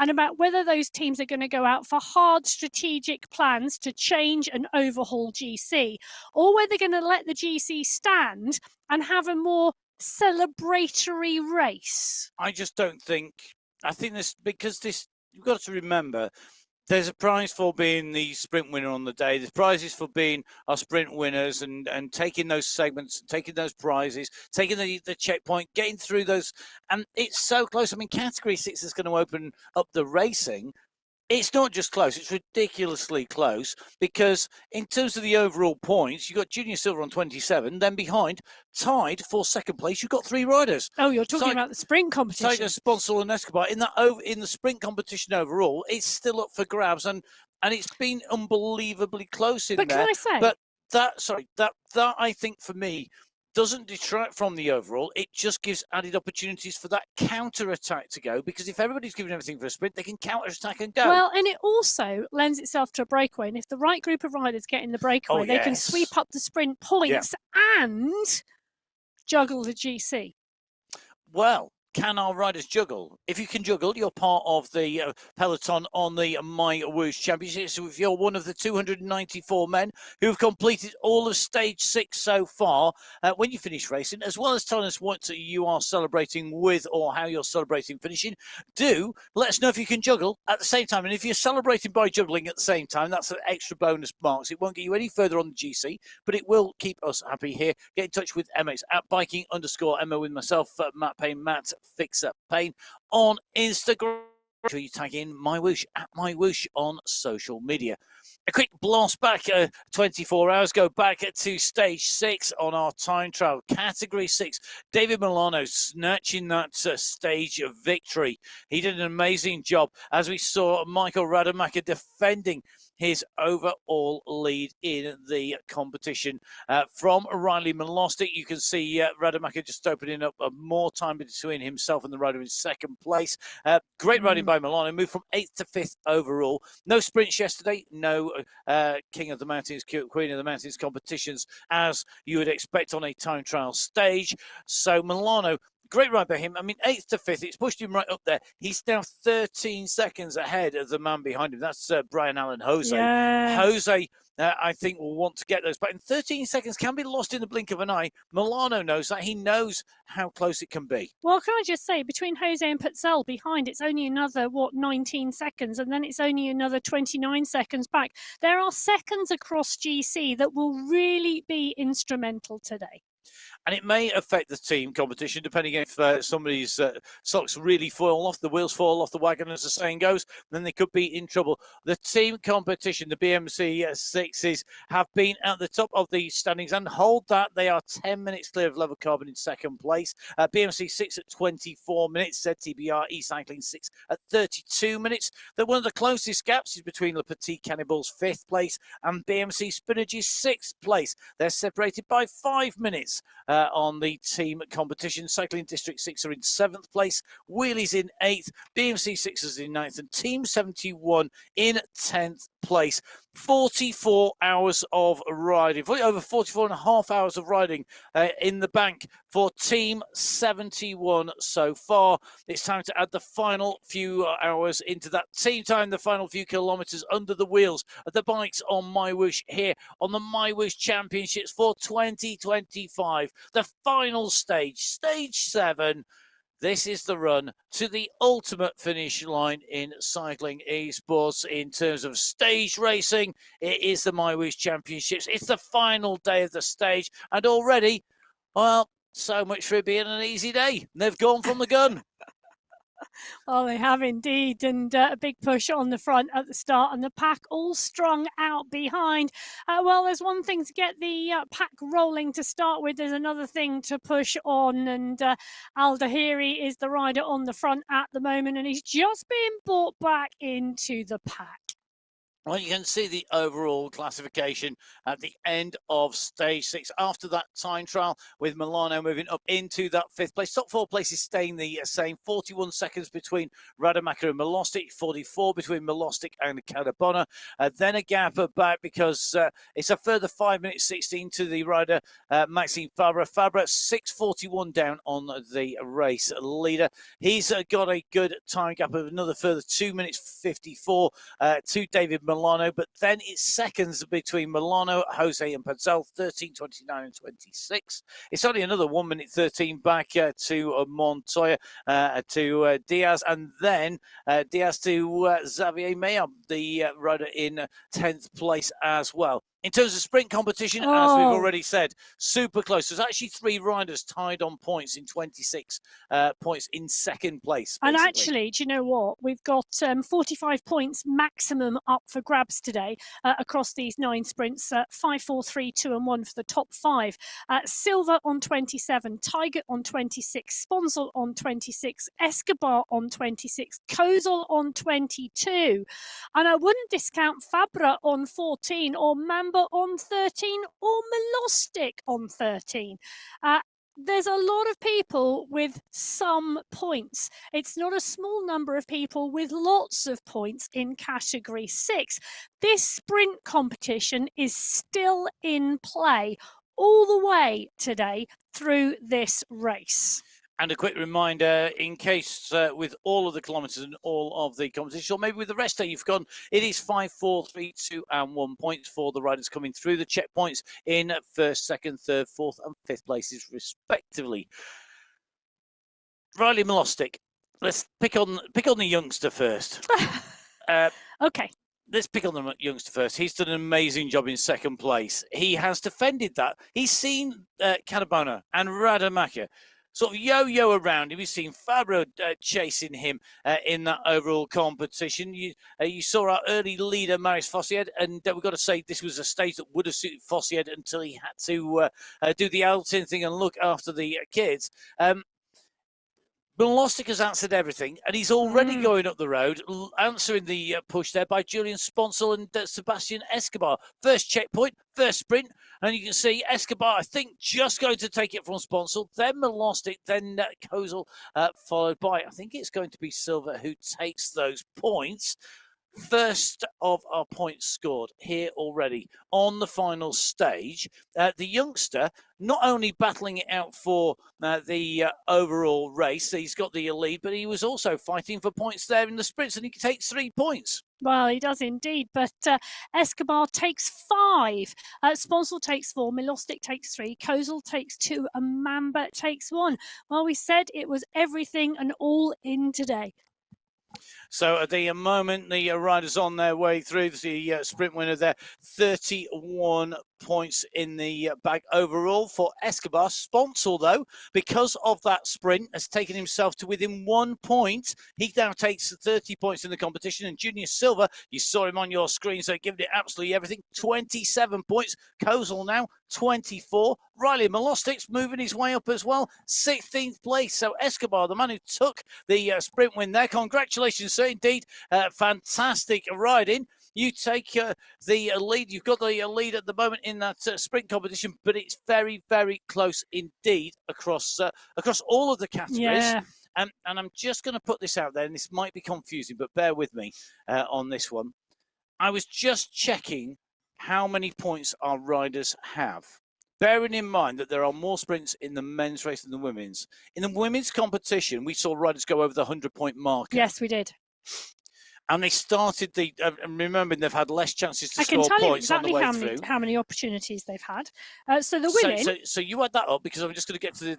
and about whether those teams are going to go out for hard strategic plans to change and overhaul GC, or whether they're going to let the GC stand and have a more celebratory race. I just don't think. I think this, because this, you've got to remember, there's a prize for being the sprint winner on the day. There's prizes for being our sprint winners and taking those segments, taking those prizes, taking the checkpoint, getting through those. And it's so close. I mean, Category 6 is going to open up the racing. It's not just close, it's ridiculously close, because in terms of the overall points, you've got Junior Silver on 27, then behind, tied for second place, you've got 3 riders. Oh, you're talking about the sprint competition. Tiger, Sponsor and Escobar. In the sprint competition overall, it's still up for grabs, and it's been unbelievably close in there. But can I say? But that I think for me doesn't detract from the overall. It just gives added opportunities for that counter attack to go, because if everybody's giving everything for a sprint, they can counter attack and go. Well, and it also lends itself to a breakaway. And if the right group of riders get in the breakaway, they can sweep up the sprint points and juggle the GC. Well, can our riders juggle? If you can juggle, you're part of the peloton on the MyWhoosh Championship. So if you're one of the 294 men who've completed all of stage 6 so far, when you finish racing, as well as telling us what you are celebrating with or how you're celebrating finishing, do let us know if you can juggle at the same time. And if you're celebrating by juggling at the same time, that's an extra bonus marks. It won't get you any further on the GC, but it will keep us happy here. Get in touch with MX at Biking_Emma with myself, Matt Payne, Matt Fixer Payne on Instagram. Make sure you tag in MyWhoosh at MyWhoosh on social media. A quick blast back 24 hours, go back to stage 6 on our time trial. Category 6, David Milano snatching that stage of victory. He did an amazing job, as we saw Michael Rademacher defending his overall lead in the competition. From Riley Malostic, you can see Rademacher just opening up more time between himself and the rider in second place. Great riding by Milano, moved from 8th to 5th overall. No sprints yesterday, no King of the Mountains, Queen of the Mountains competitions, as you would expect on a time trial stage. So Milano, great ride by him. I mean, 8th to 5th, it's pushed him right up there. He's now 13 seconds ahead of the man behind him. That's Brian Allen Jose. Yeah. Jose, I think, will want to get those back. And 13 seconds can be lost in the blink of an eye. Milano knows that. He knows how close it can be. Well, can I just say, between Jose and Putzel behind, it's only another, 19 seconds, and then it's only another 29 seconds back. There are seconds across GC that will really be instrumental today. And it may affect the team competition, depending if somebody's socks really fall off, the wheels fall off the wagon, as the saying goes, then they could be in trouble. The team competition, the BMC 6s, have been at the top of the standings and hold that. They are 10 minutes clear of Level Carbon in second place. BMC 6 at 24 minutes, ZTBR E-Cycling 6 at 32 minutes. They're one of the closest gaps is between Le Petit Cannibals 5th place and BMC Spinage's 6th place. They're separated by 5 minutes. On the team competition. Cycling District 6 are in 7th place, Wheelies in 8th, BMC 6 in 9th, and Team 71 in 10th place. 44 hours of riding, over 44 and a half hours of riding in the bank for Team 71 so far. It's time to add the final few hours into that team time, the final few kilometres under the wheels of the bikes on MyWhoosh here on the MyWhoosh Championships for 2025. The final stage, stage 7. This is the run to the ultimate finish line in cycling esports in terms of stage racing. It is the MyWhoosh Championships. It's the final day of the stage, and already, well, so much for it being an easy day. They've gone from the gun. Well, they have indeed, and a big push on the front at the start, and the pack all strung out behind. Well, there's one thing to get the pack rolling to start with. There's another thing to push on, and Al Dahiri is the rider on the front at the moment, and he's just being brought back into the pack. Well, you can see the overall classification at the end of stage 6 after that time trial, with Milano moving up into that 5th place. Top 4 places staying the same. 41 seconds between Rademacher and Milostic, 44 between Milostic and Cadabona. Then a gap back because it's a further 5 minutes 16 to the rider Maxime Fabre. Fabre 6:41 down on the race leader. He's got a good time gap of another further 2 minutes 54 to David Milano, but then it's seconds between Milano, Jose, and Patel, 13, 29, and 26. It's only another 1 minute 13 back to Montoya, to Diaz, and then Diaz to Xavier Mayer, the rider in 10th place as well. In terms of sprint competition, as we've already said, super close. There's actually 3 riders tied on points in 26 points in second place, basically. And actually, do you know what? We've got 45 points maximum up for grabs today across these 9 sprints. 5, 4, 3, 2, and 1 for the top 5. Silva on 27, Tiger on 26, Sponsel on 26, Escobar on 26, Kozol on 22. And I wouldn't discount Fabra on 14, or Mamba on 13, or Milostic on 13. There's a lot of people with some points. It's not a small number of people with lots of points in category 6. This sprint competition is still in play all the way today through this race. And a quick reminder, in case with all of the kilometres and all of the competition, or maybe with the rest that you've gone, it is 5, 4, 3, 2, and 1 points for the riders coming through the checkpoints in 1st, 2nd, 3rd, 4th, and 5th places, respectively. Riley Milostic, let's pick on the youngster first. Okay. Let's pick on the youngster first. He's done an amazing job in 2nd place. He has defended that. He's seen Cadabona and Rademacher sort of yo-yo around him. We've seen Fabro chasing him in that overall competition. You saw our early leader, Marius Fossier, and we've got to say this was a stage that would have suited Fossier until he had to do the Alton thing and look after the kids. Milostic has answered everything, and he's already going up the road, answering the push there by Julian Sponsel and Sebastian Escobar. First checkpoint, first sprint, and you can see Escobar, I think, just going to take it from Sponsel, then Milostic, then Kozol, followed by, I think it's going to be Silva who takes those points. First of our points scored here already on the final stage. The youngster not only battling it out for the overall race, he's got the lead, but he was also fighting for points there in the sprints, and he takes 3 points. Well, he does indeed, but Escobar takes 5, Sponsel takes 4, Milostic takes 3, Kozol takes 2, and Mamba takes 1. Well, we said it was everything and all in today. So at the moment, the riders on their way through, the sprint winner there, 31 points in the bag overall for Escobar. Sponsel, though, because of that sprint, has taken himself to within 1 point. He now takes 30 points in the competition. And Junior Silva, you saw him on your screen, so giving it absolutely everything, 27 points. Kozol now, 24. Riley Milostic's moving his way up as well, 16th place. So Escobar, the man who took the sprint win there. Congratulations, sir, indeed. Fantastic riding. You take the lead. You've got the lead at the moment in that sprint competition, but it's very, very close indeed across all of the categories. Yeah. And I'm just going to put this out there, and this might be confusing, but bear with me on this one. I was just checking how many points our riders have, bearing in mind that there are more sprints in the men's race than the women's. In the women's competition, we saw riders go over the 100-point marker. Yes, we did. And they started remembering they've had less chances to score points you exactly on the way through. How many opportunities they've had. So the women... So you add that up, because I'm just going to get to the...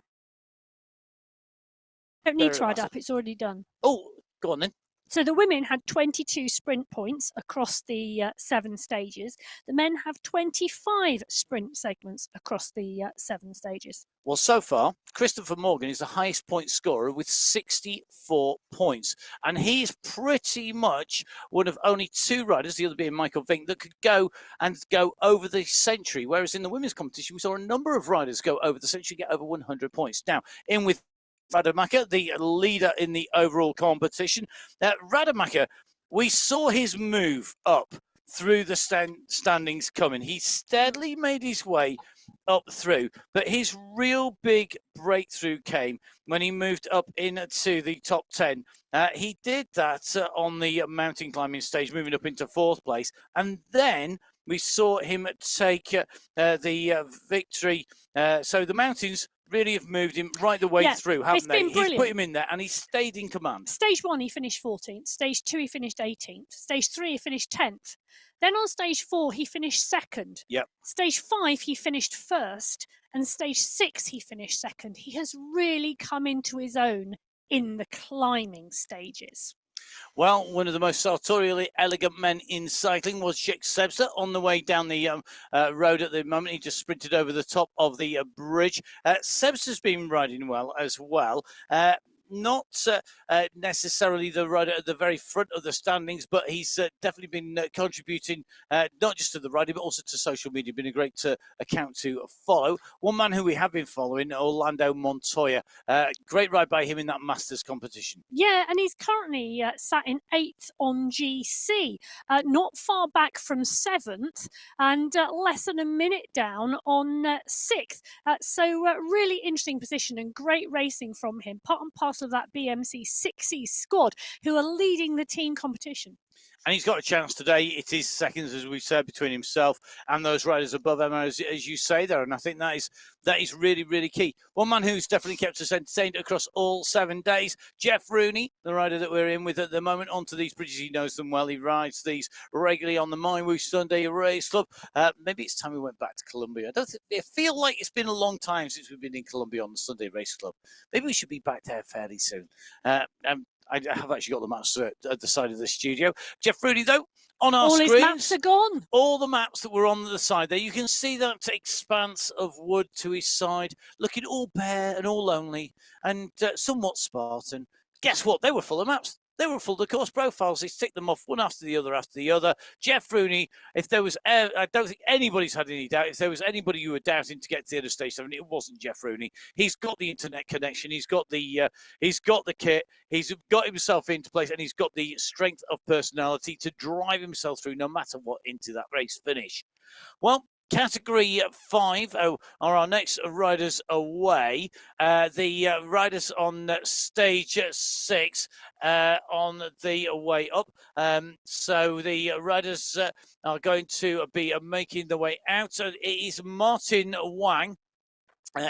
Don't need to add up, it's already done. Oh, go on then. So the women had 22 sprint points across the 7 stages. The men have 25 sprint segments across the 7 stages. Well, so far, Christopher Morgan is the highest point scorer with 64 points. And he's pretty much one of only 2 riders, the other being Michael Vink, that could go over the century. Whereas in the women's competition, we saw a number of riders go over the century, get over 100 points. Now, in with Rademacher, the leader in the overall competition. Rademacher, we saw his move up through the standings coming. He steadily made his way up through, but his real big breakthrough came when he moved up into the top 10. He did that on the mountain climbing stage, moving up into 4th place, and then we saw him take the victory. So the mountains really have moved him right the way through, haven't they? He's put him in there and he's stayed in command. Stage 1, he finished 14th. Stage 2, he finished 18th. Stage 3, he finished 10th. Then on stage 4, he finished 2nd. Yep. Stage 5, he finished 1st. And stage 6, he finished 2nd. He has really come into his own in the climbing stages. Well, one of the most sartorially elegant men in cycling was Jake Sebster on the way down the road at the moment. He just sprinted over the top of the bridge. Sebster's been riding well as well. Not necessarily the rider at the very front of the standings, but he's definitely been contributing not just to the riding, but also to social media. Been a great account to follow. One man who we have been following, Orlando Montoya. Great ride by him in that Masters competition. Yeah, and he's currently sat in 8th on GC, not far back from 7th, and less than a minute down on 6th. So really interesting position and great racing from him. Part and parcel of that BMC 6E squad who are leading the team competition. And he's got a chance today. It is seconds, as we said, between himself and those riders above him, as you say there. And I think that is really, really key. One man who's definitely kept us entertained across all 7 days, Jeff Rooney, the rider that we're in with at the moment, onto these bridges. He knows them well. He rides these regularly on the MyWhoosh Sunday Race Club. Maybe it's time we went back to Colombia. I feel like it's been a long time since we've been in Colombia on the Sunday Race Club. Maybe we should be back there fairly soon. I have actually got the maps at the side of the studio. Jeff Rooney, though, on our screens. All his maps are gone. All the maps that were on the side there. You can see that expanse of wood to his side, looking all bare and all lonely and somewhat Spartan. Guess what? They were full of maps. They were full of course profiles. He ticked them off one after the other. Jeff Rooney, if there was, I don't think anybody's had any doubt. If there was anybody who were doubting to get to the end of stage 7, it wasn't Jeff Rooney. He's got the internet connection. He's got the kit. He's got himself into place, and he's got the strength of personality to drive himself through no matter what into that race finish. Well, Category 5 are our next riders away. The riders on stage 6 on the way up. So the riders are going to be making the way out. It is Martin Wang.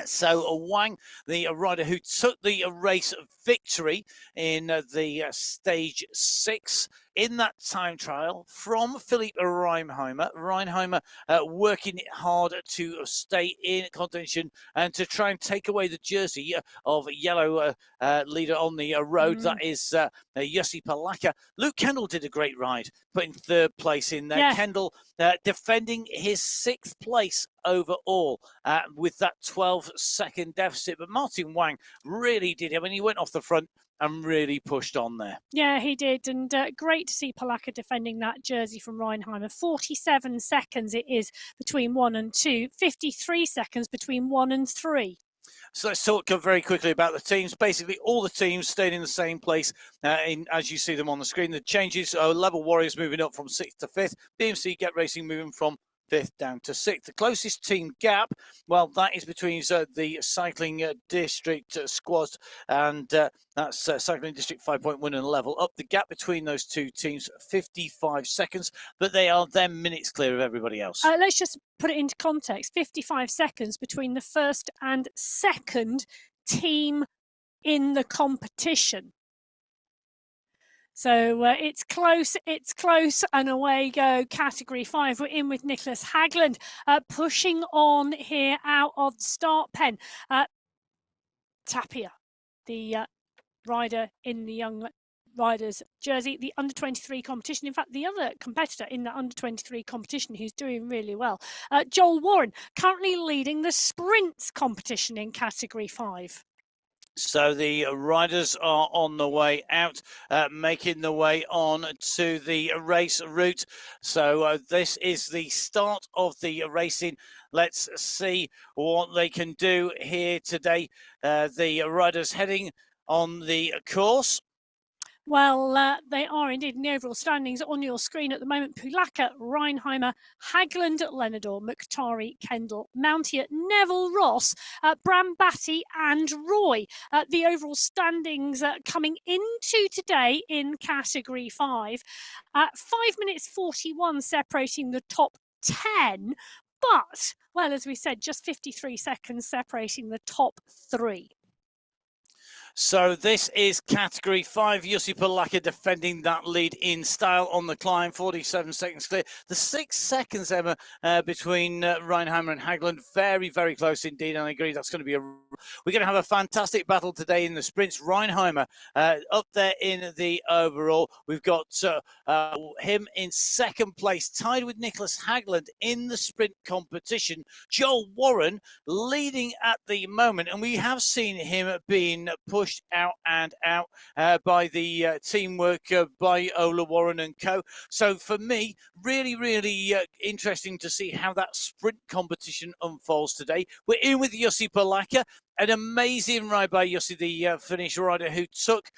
So Wang, the rider who took the race victory in the stage 6 in that time trial from Philippe Reinheimer. Reinheimer working it hard to stay in contention and to try and take away the jersey of yellow leader on the road. That is Jussi Palaka. Luke Kendall did a great ride, putting 3rd place in there. Yeah. Kendall defending his 6th place overall with that 12-second deficit. But Martin Wang really did. I mean, he went off the front and really pushed on there. Yeah, he did. And great to see Palaka defending that jersey from Reinheimer. 47 seconds it is between 1 and 2, 53 seconds between 1 and 3. So let's talk very quickly about the teams. Basically, all the teams stayed in the same place as you see them on the screen. The changes are Level Warriors moving up from 6th to 5th. BMC Get Racing moving from 5th down to 6th. The closest team gap, well, that is between the Cycling District squads, and that's Cycling District 5.1 and Level Up. The gap between those two teams, 55 seconds, but they are then minutes clear of everybody else. Let's just put it into context. 55 seconds between the 1st and 2nd team in the competition. So it's close, and away go Category 5. We're in with Nicholas Hagland, pushing on here out of the start pen. Tapia, the rider in the young riders jersey, the under-23 competition. In fact, the other competitor in the under-23 competition who's doing really well, Joel Warren, currently leading the sprints competition in Category 5. So the riders are on the way out, making the way on to the race route. So this is the start of the racing. Let's see what they can do here today. The riders heading on the course. Well, they are indeed in the overall standings on your screen at the moment. Pulaka, Reinheimer, Hagland, Lenador, Mukhtari, Kendall, Mountier, Neville, Ross, Brambati and Roy. The overall standings coming into today in Category 5. 5 minutes 41 separating the top 10. But, well, as we said, just 53 seconds separating the top 3. So this is Category 5. Jussi Pulaka defending that lead in style on the climb. 47 seconds clear. The 6 seconds, Emma, between Reinheimer and Hagland, very, very close indeed. And I agree that's going to be we're going to have a fantastic battle today in the sprints. Reinheimer up there in the overall. We've got him in second place, tied with Nicholas Hagland in the sprint competition. Joel Warren leading at the moment, and we have seen him being pushed out and out by the teamwork by Ola Warren and co. So for me, really, really interesting to see how that sprint competition unfolds today. We're in with Jussi Pulaka. An amazing ride by Jussi, the Finnish rider, who took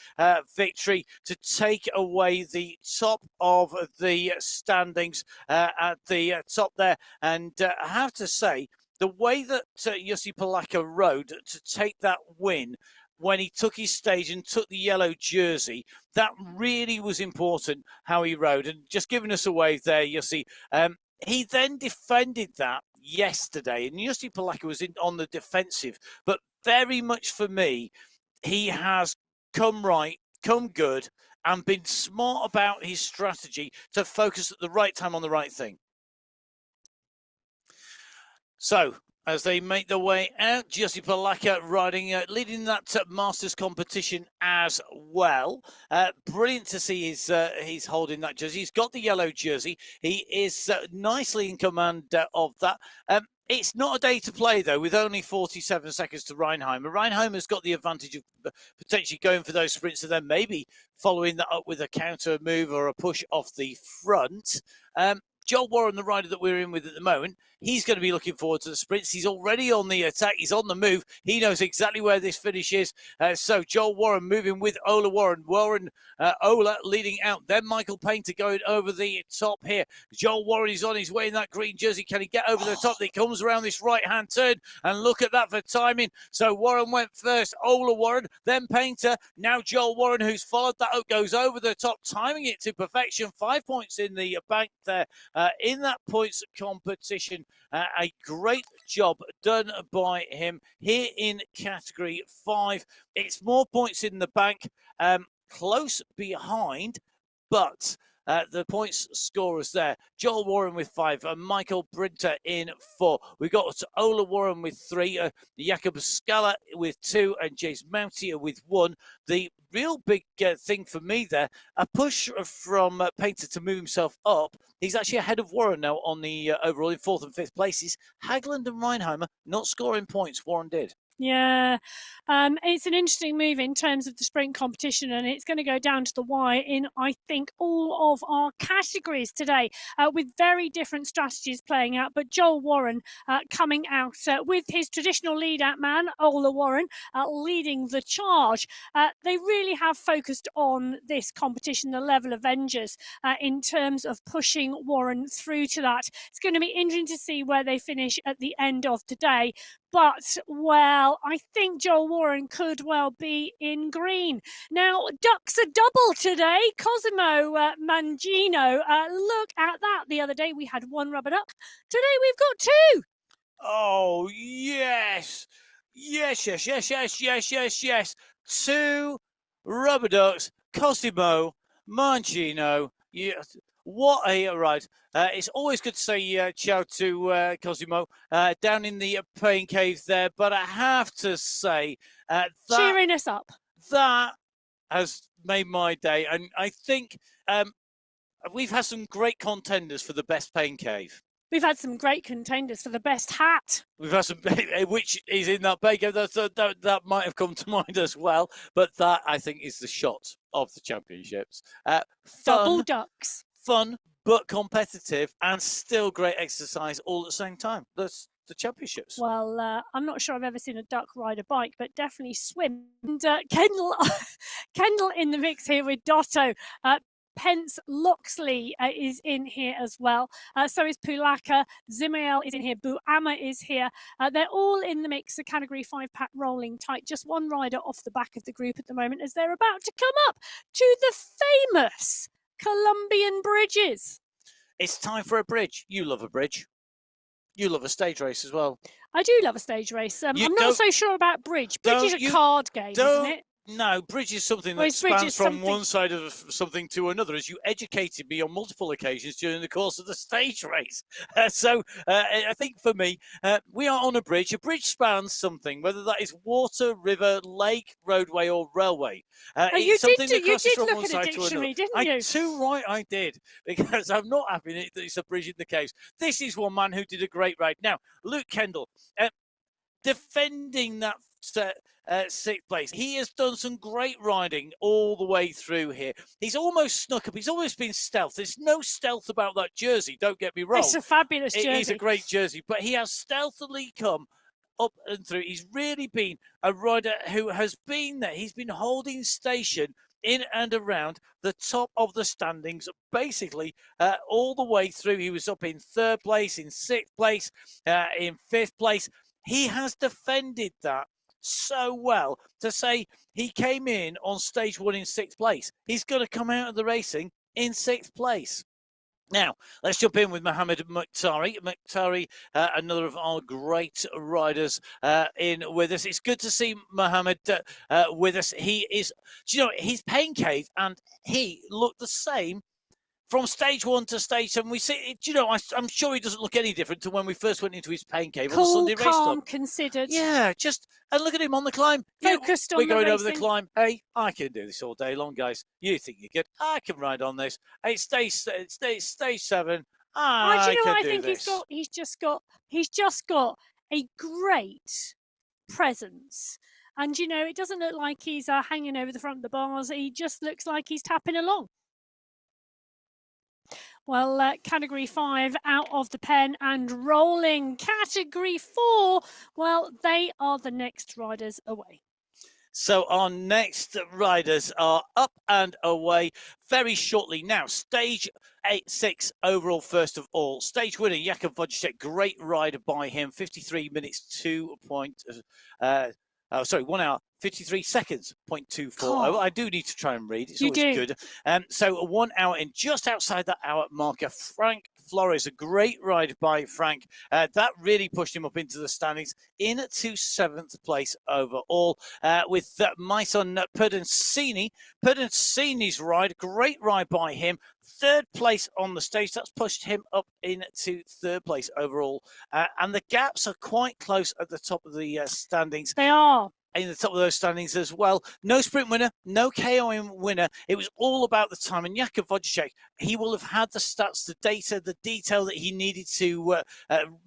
victory to take away the top of the standings at the top there. And I have to say, the way that Jussi Pulaka rode to take that win when he took his stage and took the yellow jersey, that really was important how he rode. And just giving us a wave there, Jussi. He then defended that yesterday, and Jussi Pulaka was on the defensive, but very much for me, he has come right, come good, and been smart about his strategy to focus at the right time on the right thing. So, as they make their way out, Jussi Pulaka riding, leading that Masters competition as well. Brilliant to see he's holding that jersey. He's got the yellow jersey. He is nicely in command of that. It's not a day to play, though, with only 47 seconds to Reinheimer. Reinheimer's got the advantage of potentially going for those sprints and then maybe following that up with a counter move or a push off the front. Joel Warren, the rider that we're in with at the moment, he's going to be looking forward to the sprints. He's already on the attack. He's on the move. He knows exactly where this finish is. So Joel Warren moving with Ola Warren. Ola leading out. Then Michael Painter going over the top here. Joel Warren is on his way in that green jersey. Can he get over the top? He comes around this right-hand turn. And look at that for timing. So Warren went first. Ola Warren, then Painter. Now Joel Warren, who's followed that up, goes over the top, timing it to perfection. 5 points in the bank there. In that points competition. A great job done by him here in Category 5. It's more points in the bank, close behind, but the points scorers there. Joel Warren with 5, Michael Brinter in 4. We got Ola Warren with 3, Jakob Scala with 2, and James Mountier with 1. The real big thing for me there, a push from Painter to move himself up. He's actually ahead of Warren now on the overall in 4th and 5th places. Hagland and Reinheimer not scoring points. Warren did. Yeah, it's an interesting move in terms of the sprint competition, and it's going to go down to the wire in, I think, all of our categories today, with very different strategies playing out. But Joel Warren coming out with his traditional lead-out man, Ola Warren, leading the charge. They really have focused on this competition, the Level Avengers, in terms of pushing Warren through to that. It's going to be interesting to see where they finish at the end of today. But, well, I think Joel Warren could well be in green. Now, ducks a double today. Cosimo Mangino. Look at that. The other day we had 1 rubber duck. Today we've got 2. Oh, yes. Yes. 2 rubber ducks. Cosimo Mangino. Yes. What a ride. It's always good to say ciao to Cosimo down in the pain cave there. But I have to say cheering us up. That has made my day. And I think we've had some great contenders for the best pain cave. We've had some great contenders for the best hat. We've had some, which is in that pain cave. That might have come to mind as well. But that, I think, is the shot of the championships. Double ducks. Fun, but competitive, and still great exercise all at the same time. the championships. Well, I'm not sure I've ever seen a duck ride a bike, but definitely swim. And Kendall, Kendall in the mix here with Dotto. Pence Loxley is in here as well. So is Pulaka. Zimael is in here. Buama is here. They're all in the mix. The Category 5 pack rolling tight. Just one rider off the back of the group at the moment as they're about to come up to the famous Colombian bridges. It's time for a bridge. You love a bridge. You love a stage race as well. I do love a stage race. I'm not so sure about bridge. Bridge is a card game, isn't it? No, bridge is something that spans from one side of something to another, as you educated me on multiple occasions during the course of the stage race. I think for me, we are on a bridge. A bridge spans something, whether that is water, river, lake, roadway, or railway. You did look at a dictionary, didn't you? Too right, I did, because I'm not happy that it's a bridge in the caves. This is one man who did a great ride. Now, Luke Kendall, defending that sixth place. He has done some great riding all the way through here. He's almost snuck up. He's always been stealth. There's no stealth about that jersey, don't get me wrong. It's a fabulous jersey. It is a great jersey, but he has stealthily come up and through. He's really been a rider who has been there. He's been holding station in and around the top of the standings, basically all the way through. He was up in third place, in sixth place, in fifth place. He has defended that so well to say he came in on stage one in sixth place. He's going to come out of the racing in sixth place. Now, let's jump in with Mohamed Mukhtari. Mukhtari, another of our great riders in with us. It's good to see Mohamed with us. He is, he's Pain Cave, and he looked the same from stage one to stage 7. We see, I'm sure he doesn't look any different to when we first went into his pain cave on the Sunday race calm, considered. Yeah, and look at him on the climb. Focused on the We're going over racing. the climb. Hey, I can do this all day long, guys. You think you're good? I can ride on this. It's stage 7. I think he's just got a great presence. And, it doesn't look like he's hanging over the front of the bars. He just looks like he's tapping along. Well, Category 5 out of the pen and rolling. Category 4, well, they are the next riders away. So our next riders are up and away very shortly. Now, stage 6 overall, first of all. Stage winner, Jakub Wojciech. Great ride by him. 53 minutes, 1 hour, 53 seconds, 0.240. I do need to try and read. It's always good. So 1 hour in, just outside that hour marker. Frank Flores, a great ride by Frank. That really pushed him up into the standings into 7th place overall. With my son Perdancini. Perdancini's ride, great ride by him. 3rd place on the stage. That's pushed him up into 3rd place overall. And the gaps are quite close at the top of the standings. They are. In the top of those standings as well. No sprint winner, no KOM winner. It was all about the time. And Jakub Wojciech, he will have had the stats, the data, the detail that he needed to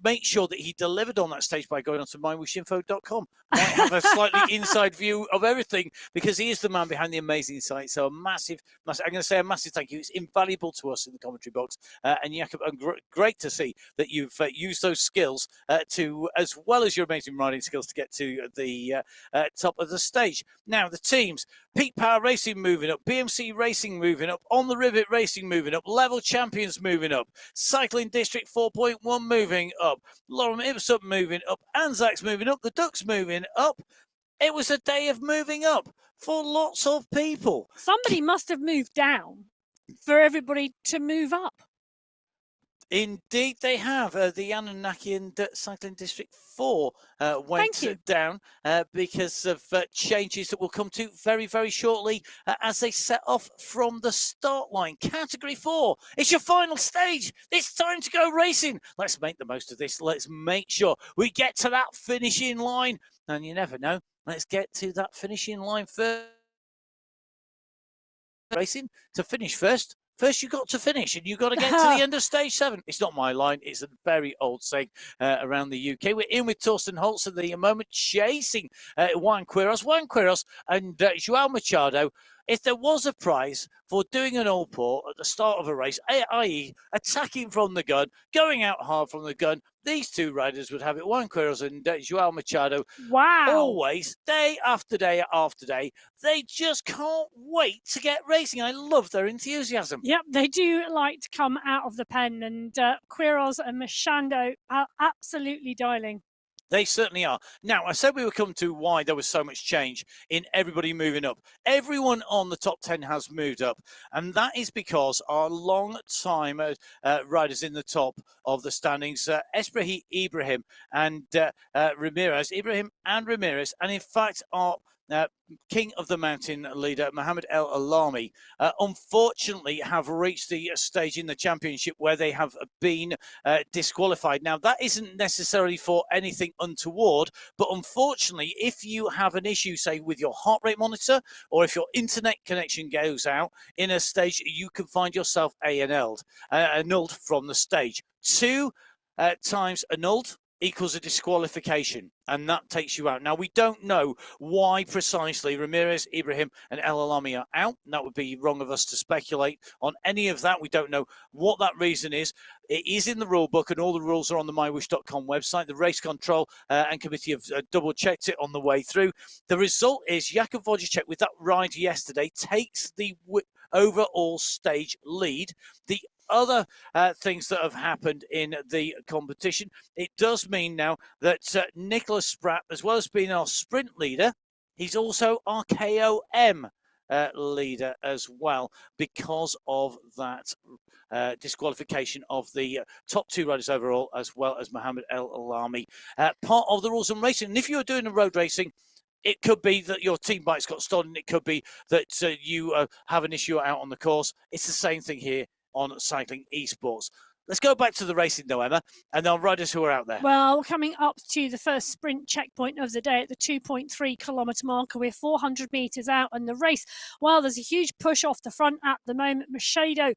make sure that he delivered on that stage by going on to MyWhooshinfo.com. Might have a slightly inside view of everything because he is the man behind the amazing site. So I'm going to say a massive thank you. It's invaluable to us in the commentary box. And Jakub, great to see that you've used those skills to, as well as your amazing riding skills, to get to the top of the stage. Now, the teams, Peak Power Racing moving up, BMC Racing moving up, On the Rivet Racing moving up, Level Champions moving up, Cycling District 4.1 moving up, Lorem Ipsum moving up, Anzacs moving up, the Ducks moving up. It was a day of moving up for lots of people. Somebody must have moved down for everybody to move up. Indeed, they have. The Anunnaki Cycling District 4 went down because of changes that we'll come to very, very shortly as they set off from the start line. Category 4, it's your final stage. It's time to go racing. Let's make the most of this. Let's make sure we get to that finishing line. And you never know. Let's get to that finishing line first. Racing to finish first. First, you got to finish, and you got to get to the end of stage 7. It's not my line; it's a very old saying around the UK. We're in with Torsten Holtz at the moment, chasing Juan Quiros, and Joao Machado. If there was a prize for doing an all-port at the start of a race, i.e. attacking from the gun, going out hard from the gun, these two riders would have it. Juan Quiros and Joao Machado. Wow. Always, day after day after day, they just can't wait to get racing. I love their enthusiasm. Yep, they do like to come out of the pen, and Quiros and Machado are absolutely dialing. They certainly are. Now, I said we would come to why there was so much change in everybody moving up. Everyone on the top 10 has moved up, and that is because our long-time riders in the top of the standings, Ibrahim and Ramirez, and in fact, our King of the Mountain leader, Mohammed El Alami, unfortunately have reached the stage in the championship where they have been disqualified. Now, that isn't necessarily for anything untoward, but unfortunately, if you have an issue, say, with your heart rate monitor, or if your internet connection goes out in a stage, you can find yourself annulled from the stage. Two times annulled equals a disqualification, and that takes you out. Now, we don't know why precisely Ramirez, Ibrahim, and El Alami are out. That would be wrong of us to speculate on any of that. We don't know what that reason is. It is in the rule book, and all the rules are on the MyWhoosh.com website. The race control and committee have double-checked it on the way through. The result is Jakub Wojciech, with that ride yesterday, takes the overall stage lead. The other things that have happened in the competition, it does mean now that Nicholas Spratt, as well as being our sprint leader, he's also our KOM leader as well, because of that disqualification of the top two riders overall, as well as Mohammed El Alami. Part of the rules and racing. And if you're doing a road racing, it could be that your team bike's got stolen. It could be that you have an issue out on the course. It's the same thing here on Cycling Esports. Let's go back to the racing though, Emma, and our riders who are out there. Well, we're coming up to the first sprint checkpoint of the day at the 2.3 kilometre marker. We're 400 metres out, and the race, well, there's a huge push off the front at the moment. Machado,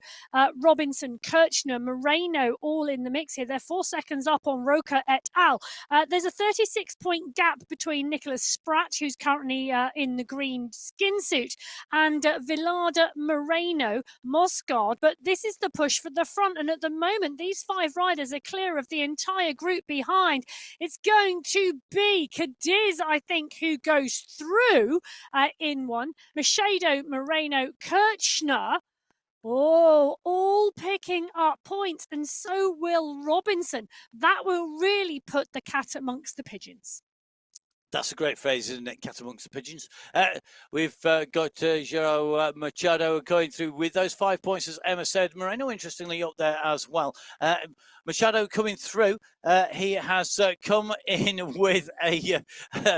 Robinson, Kirchner, Moreno, all in the mix here. They're 4 seconds up on Roca et al. There's a 36-point gap between Nicholas Spratt, who's currently in the green skin suit, and Villarda, Moreno, Moscard. But this is the push for the front, and at the moment, these 5 riders are clear of the entire group behind. It's going to be Cadiz, I think, who goes through in one. Machado, Moreno, Kirchner, all picking up points, and so will Robinson. That will really put the cat amongst the pigeons. That's a great phrase, isn't it? Cat amongst the pigeons. We've got Joao Machado going through with those 5 points, as Emma said. Moreno, interestingly, up there as well. Machado coming through. He has come in with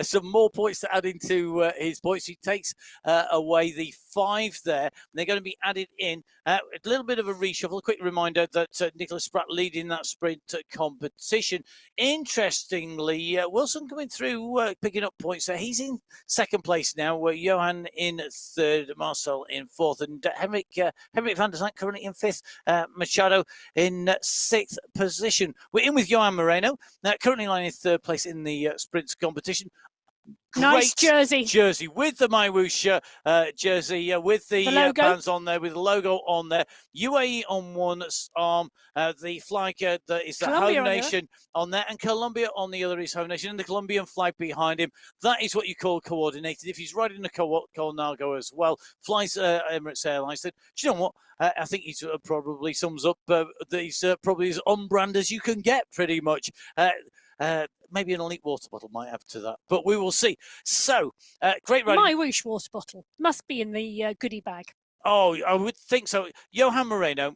some more points to add into his points. He takes away the 5 there. They're going to be added in. A little bit of a reshuffle. A quick reminder that Nicholas Spratt leading that sprint competition. Interestingly, Wilson coming through, picking up points there. He's in second place now. Johan in third, Marcel in fourth, and Henrik van der Zandt currently in fifth. Machado in sixth position. We're in with Johan Moreno, currently lying in third place in the sprints competition. Nice jersey with the MyWhoosh jersey with the bands on there, with the logo on there. UAE on one arm, the flag that is the Home Nation on there, and Colombia on the other is Home Nation, and the Colombian flag behind him. That is what you call coordinated. If he's riding a Colnago as well, flies Emirates Airlines, then do you know what? I think he probably sums up that he's probably as on brand as you can get, pretty much. Maybe an elite water bottle might add to that, but we will see. So, great riding. MyWhoosh water bottle must be in the goodie bag. Oh, I would think so. Johan Moreno,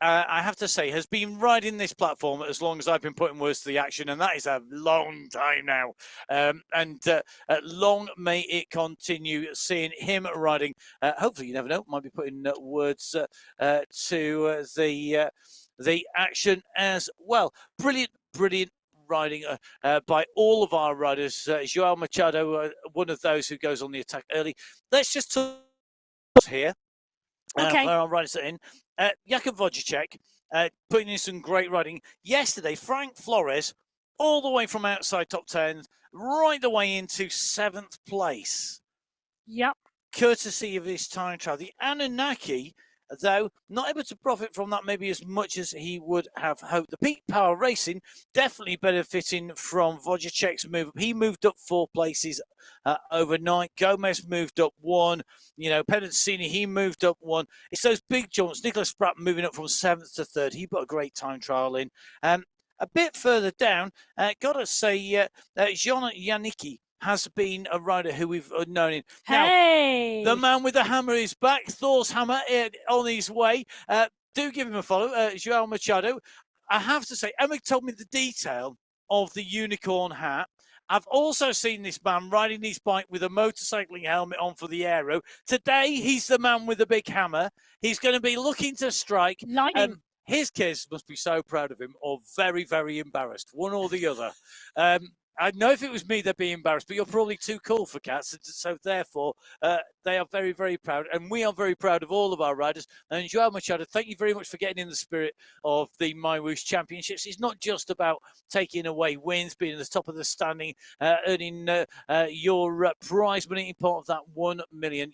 I have to say, has been riding this platform as long as I've been putting words to the action, and that is a long time now. Long may it continue, seeing him riding. Hopefully, you never know, might be putting words to the action as well. Brilliant riding by all of our riders. Joao Machado, one of those who goes on the attack early. Let's just talk here. Okay. For our riders in. Jakub Wojciech putting in some great riding. Yesterday, Frank Flores, all the way from outside top 10, right the way into 7th place. Yep. Courtesy of his time trial. The Anunnaki though not able to profit from that maybe as much as he would have hoped. The Peak Power Racing definitely benefiting from Wojciech's move up. He moved up 4 places overnight. Gomez moved up 1. Pedazzini, he moved up 1. It's those big jumps. Nicholas Spratt moving up from 7th to 3rd. He put a great time trial in. A bit further down, gotta say, Jean Janicki has been a rider who we've known in. Hey! Now, the man with the hammer is back. Thor's hammer on his way. Do give him a follow, Joao Machado. I have to say, Emma told me the detail of the unicorn hat. I've also seen this man riding his bike with a motorcycling helmet on for the aero. Today, he's the man with the big hammer. He's going to be looking to strike. Lightning. His kids must be so proud of him, or very, very embarrassed, one or the other. I know if it was me, they'd be embarrassed, but you're probably too cool for cats. So therefore, they are very, very proud. And we are very proud of all of our riders. And Joao Machado, thank you very much for getting in the spirit of the MyWhoosh Championships. It's not just about taking away wins, being at the top of the standing, earning your prize money, part of that $1 million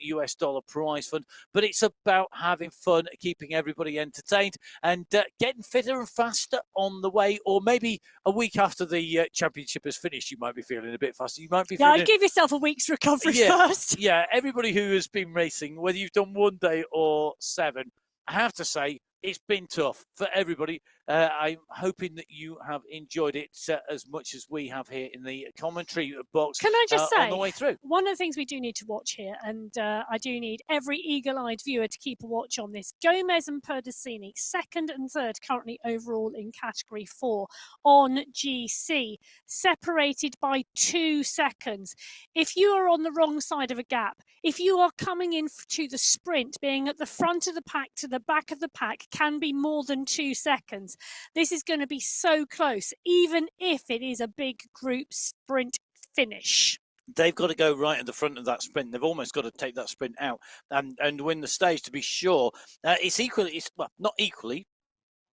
prize fund. But it's about having fun, keeping everybody entertained, and getting fitter and faster on the way. Or maybe a week after the championship has finished, you might be feeling a bit faster. You might be feeling... I'd give yourself a week's recovery first. Yeah, everybody who has been racing, whether you've done 1 day or 7, I have to say, it's been tough for everybody. I'm hoping that you have enjoyed it as much as we have here in the commentary box. Can I just say, on the way through, one of the things we do need to watch here, and I do need every eagle-eyed viewer to keep a watch on this. Gomez and Perdassini, 2nd and 3rd currently overall in Category 4 on GC, separated by 2 seconds. If you are on the wrong side of a gap, if you are coming in to the sprint, being at the front of the pack to the back of the pack can be more than 2 seconds. This is going to be so close, even if it is a big group sprint finish. They've got to go right at the front of that sprint. They've almost got to take that sprint out and win the stage to be sure. It's not equally.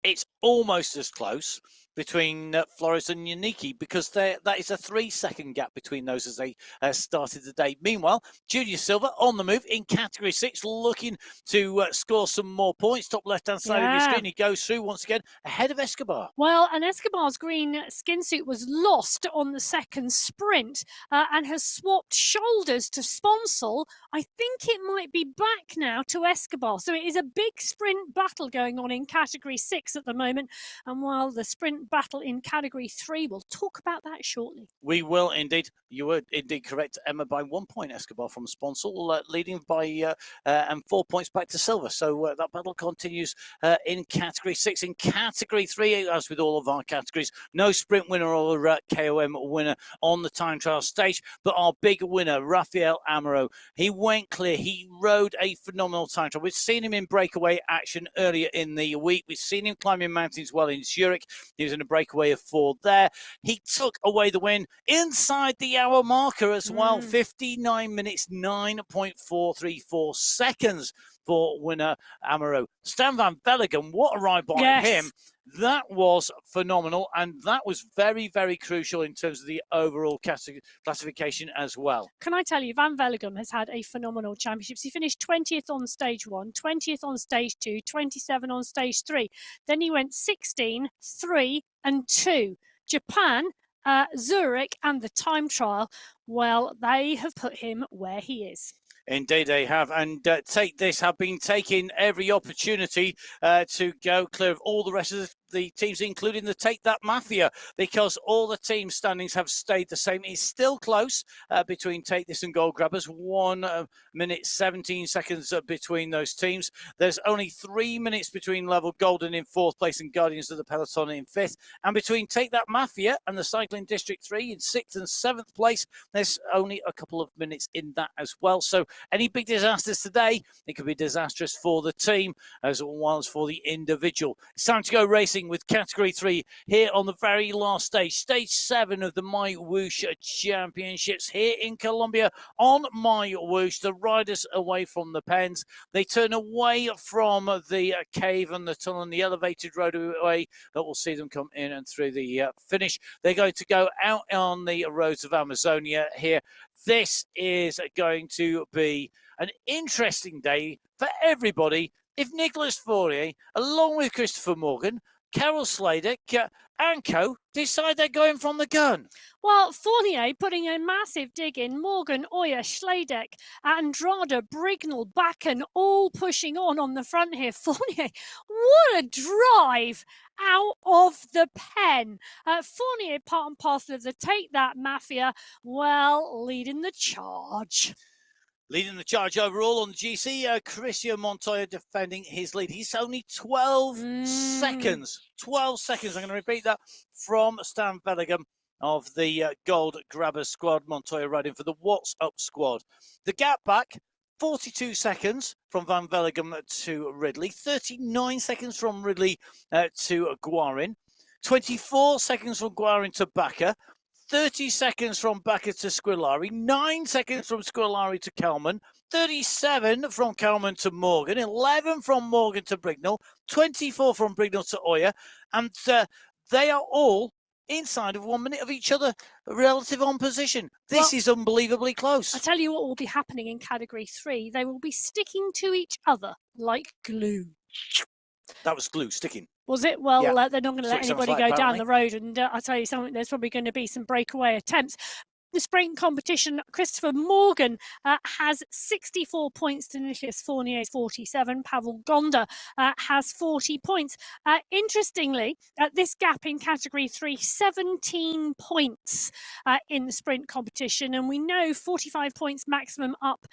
It's almost as close between Flores and Yannicki, because that is a 3-second gap between those as they started the day. Meanwhile, Junior Silva on the move in Category 6, looking to score some more points. Top left-hand side of your screen, he goes through once again ahead of Escobar. Well, and Escobar's green skin suit was lost on the second sprint and has swapped shoulders to Sponsel. I think it might be back now to Escobar. So it is a big sprint battle going on in Category 6 at the moment. And while the sprint battle in Category 3, we'll talk about that shortly. We will indeed. You were indeed correct, Emma, by 1 point. Escobar from Sponsel leading by and 4 points back to Silva. So that battle continues in Category 6. In Category 3, as with all of our categories, no sprint winner or KOM winner on the time trial stage, but our big winner, Rafael Amaro, he went clear. He rode a phenomenal time trial. We've seen him in breakaway action earlier in the week. We've seen him climbing mountains well in Zurich. He was in a breakaway of 4 there. He took away the win inside the hour marker as well. 59 minutes, 9.434 seconds for winner Amaro. Stan van Velligen, what a ride by him. That was phenomenal, and that was very, very crucial in terms of the overall classification as well. Can I tell you, Van Velligen has had a phenomenal championships. He finished 20th on stage 1, 20th on stage 2, 27 on stage 3. Then he went 16, 3 and 2. Japan, Zurich and the time trial, well, they have put him where he is. Indeed they have, and have been taking every opportunity to go clear of all the rest of the teams, including the Take That Mafia, because all the team standings have stayed the same. It's still close between Take This and Gold Grabbers, 1 minute 17 seconds between those teams. There's only 3 minutes between Level Golden in 4th place and Guardians of the Peloton in 5th, and between Take That Mafia and the Cycling District 3 in 6th and 7th place, there's only a couple of minutes in that as well. So any big disasters today, it could be disastrous for the team as well as for the individual. It's time to go racing with Category 3 here on the very last stage, Stage 7 of the MyWhoosh Championships here in Colombia on MyWhoosh. The riders away from the pens. They turn away from the cave and the tunnel and the elevated roadway, but we'll see them come in and through the finish. They're going to go out on the roads of Amazonia here. This is going to be an interesting day for everybody if Nicholas Fourier, along with Christopher Morgan, Carol Sladek, and co, decide they're going from the gun? Well, Fournier putting a massive dig in, Morgan, Oyer, Schledeck, Andrade, Brignall, Bakken all pushing on the front here. Fournier, what a drive out of the pen. Fournier, part and parcel of the Take That Mafia, well, leading the charge. Leading the charge overall on the GC, Christian Montoya defending his lead. He's only 12 seconds. 12 seconds, I'm going to repeat that, from Stan Bellingham of the Gold Grabber squad. Montoya riding for the What's Up squad. The gap back, 42 seconds from Van Velligem to Ridley. 39 seconds from Ridley to Guarin. 24 seconds from Guarin to Bakker. 30 seconds from Bakker to Squillari, 9 seconds from Squillari to Kalman, 37 from Kalman to Morgan, 11 from Morgan to Brignall, 24 from Brignall to Oyer, and they are all inside of 1 minute of each other, relative on position. This is unbelievably close. I tell you what will be happening in Category 3. They will be sticking to each other like glue. That was glue sticking. Was it? Well, yeah. They're not going to let anybody go down the road. And I tell you something, there's probably going to be some breakaway attempts. The sprint competition, Christopher Morgan has 64 points to Nicholas Fournier's 47. Pavel Gonda has 40 points. Interestingly, this gap in Category 3, 17 points in the sprint competition. And we know 45 points maximum up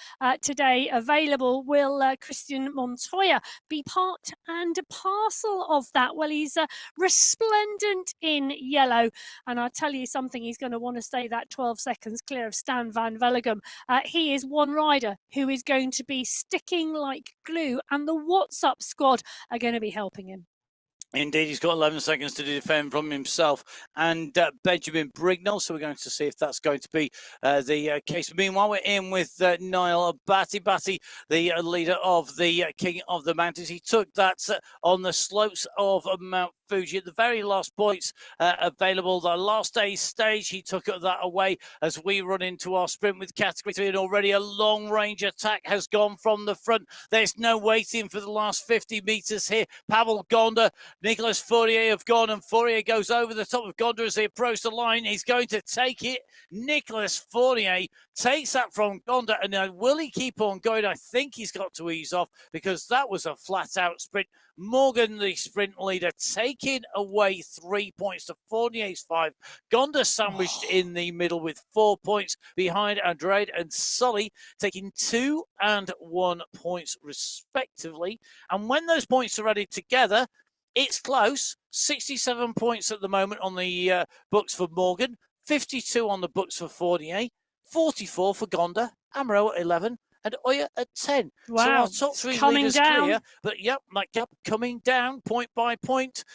today available. Will Christian Montoya be part and parcel of that? Well, he's resplendent in yellow. And I'll tell you something, he's going to want to stay that 12 seconds clear of Stan Van Velligem. He is one rider who is going to be sticking like glue, and the What's Up squad are going to be helping him. Indeed, he's got 11 seconds to defend from himself and Benjamin Brignall, so we're going to see if that's going to be the case. Meanwhile, we're in with Niall Batty. Batty, the leader of the King of the Mountains. He took that on the slopes of Mount Fuji at the very last points available. The last day's stage, he took that away as we run into our sprint with Category 3, and already a long-range attack has gone from the front. There's no waiting for the last 50 metres here. Pavel Gonda, Nicholas Fourier have gone, and Fourier goes over the top of Gonda as they approach the line. He's going to take it. Nicholas Fourier takes that from Gonda, and will he keep on going? I think he's got to ease off because that was a flat-out sprint. Morgan, the sprint leader, taking away 3 points to Fournier's 5. Gonda sandwiched in the middle with 4 points behind Andrade and Sully, taking 2 and 1 points respectively. And when those points are added together, it's close. 67 points at the moment on the books for Morgan, 52 on the books for Fournier, 44 for Gonda, Amaro at 11, and Oyer at 10. Wow. So our top 3 coming leaders down. clear, but yep, that gap coming down point by point.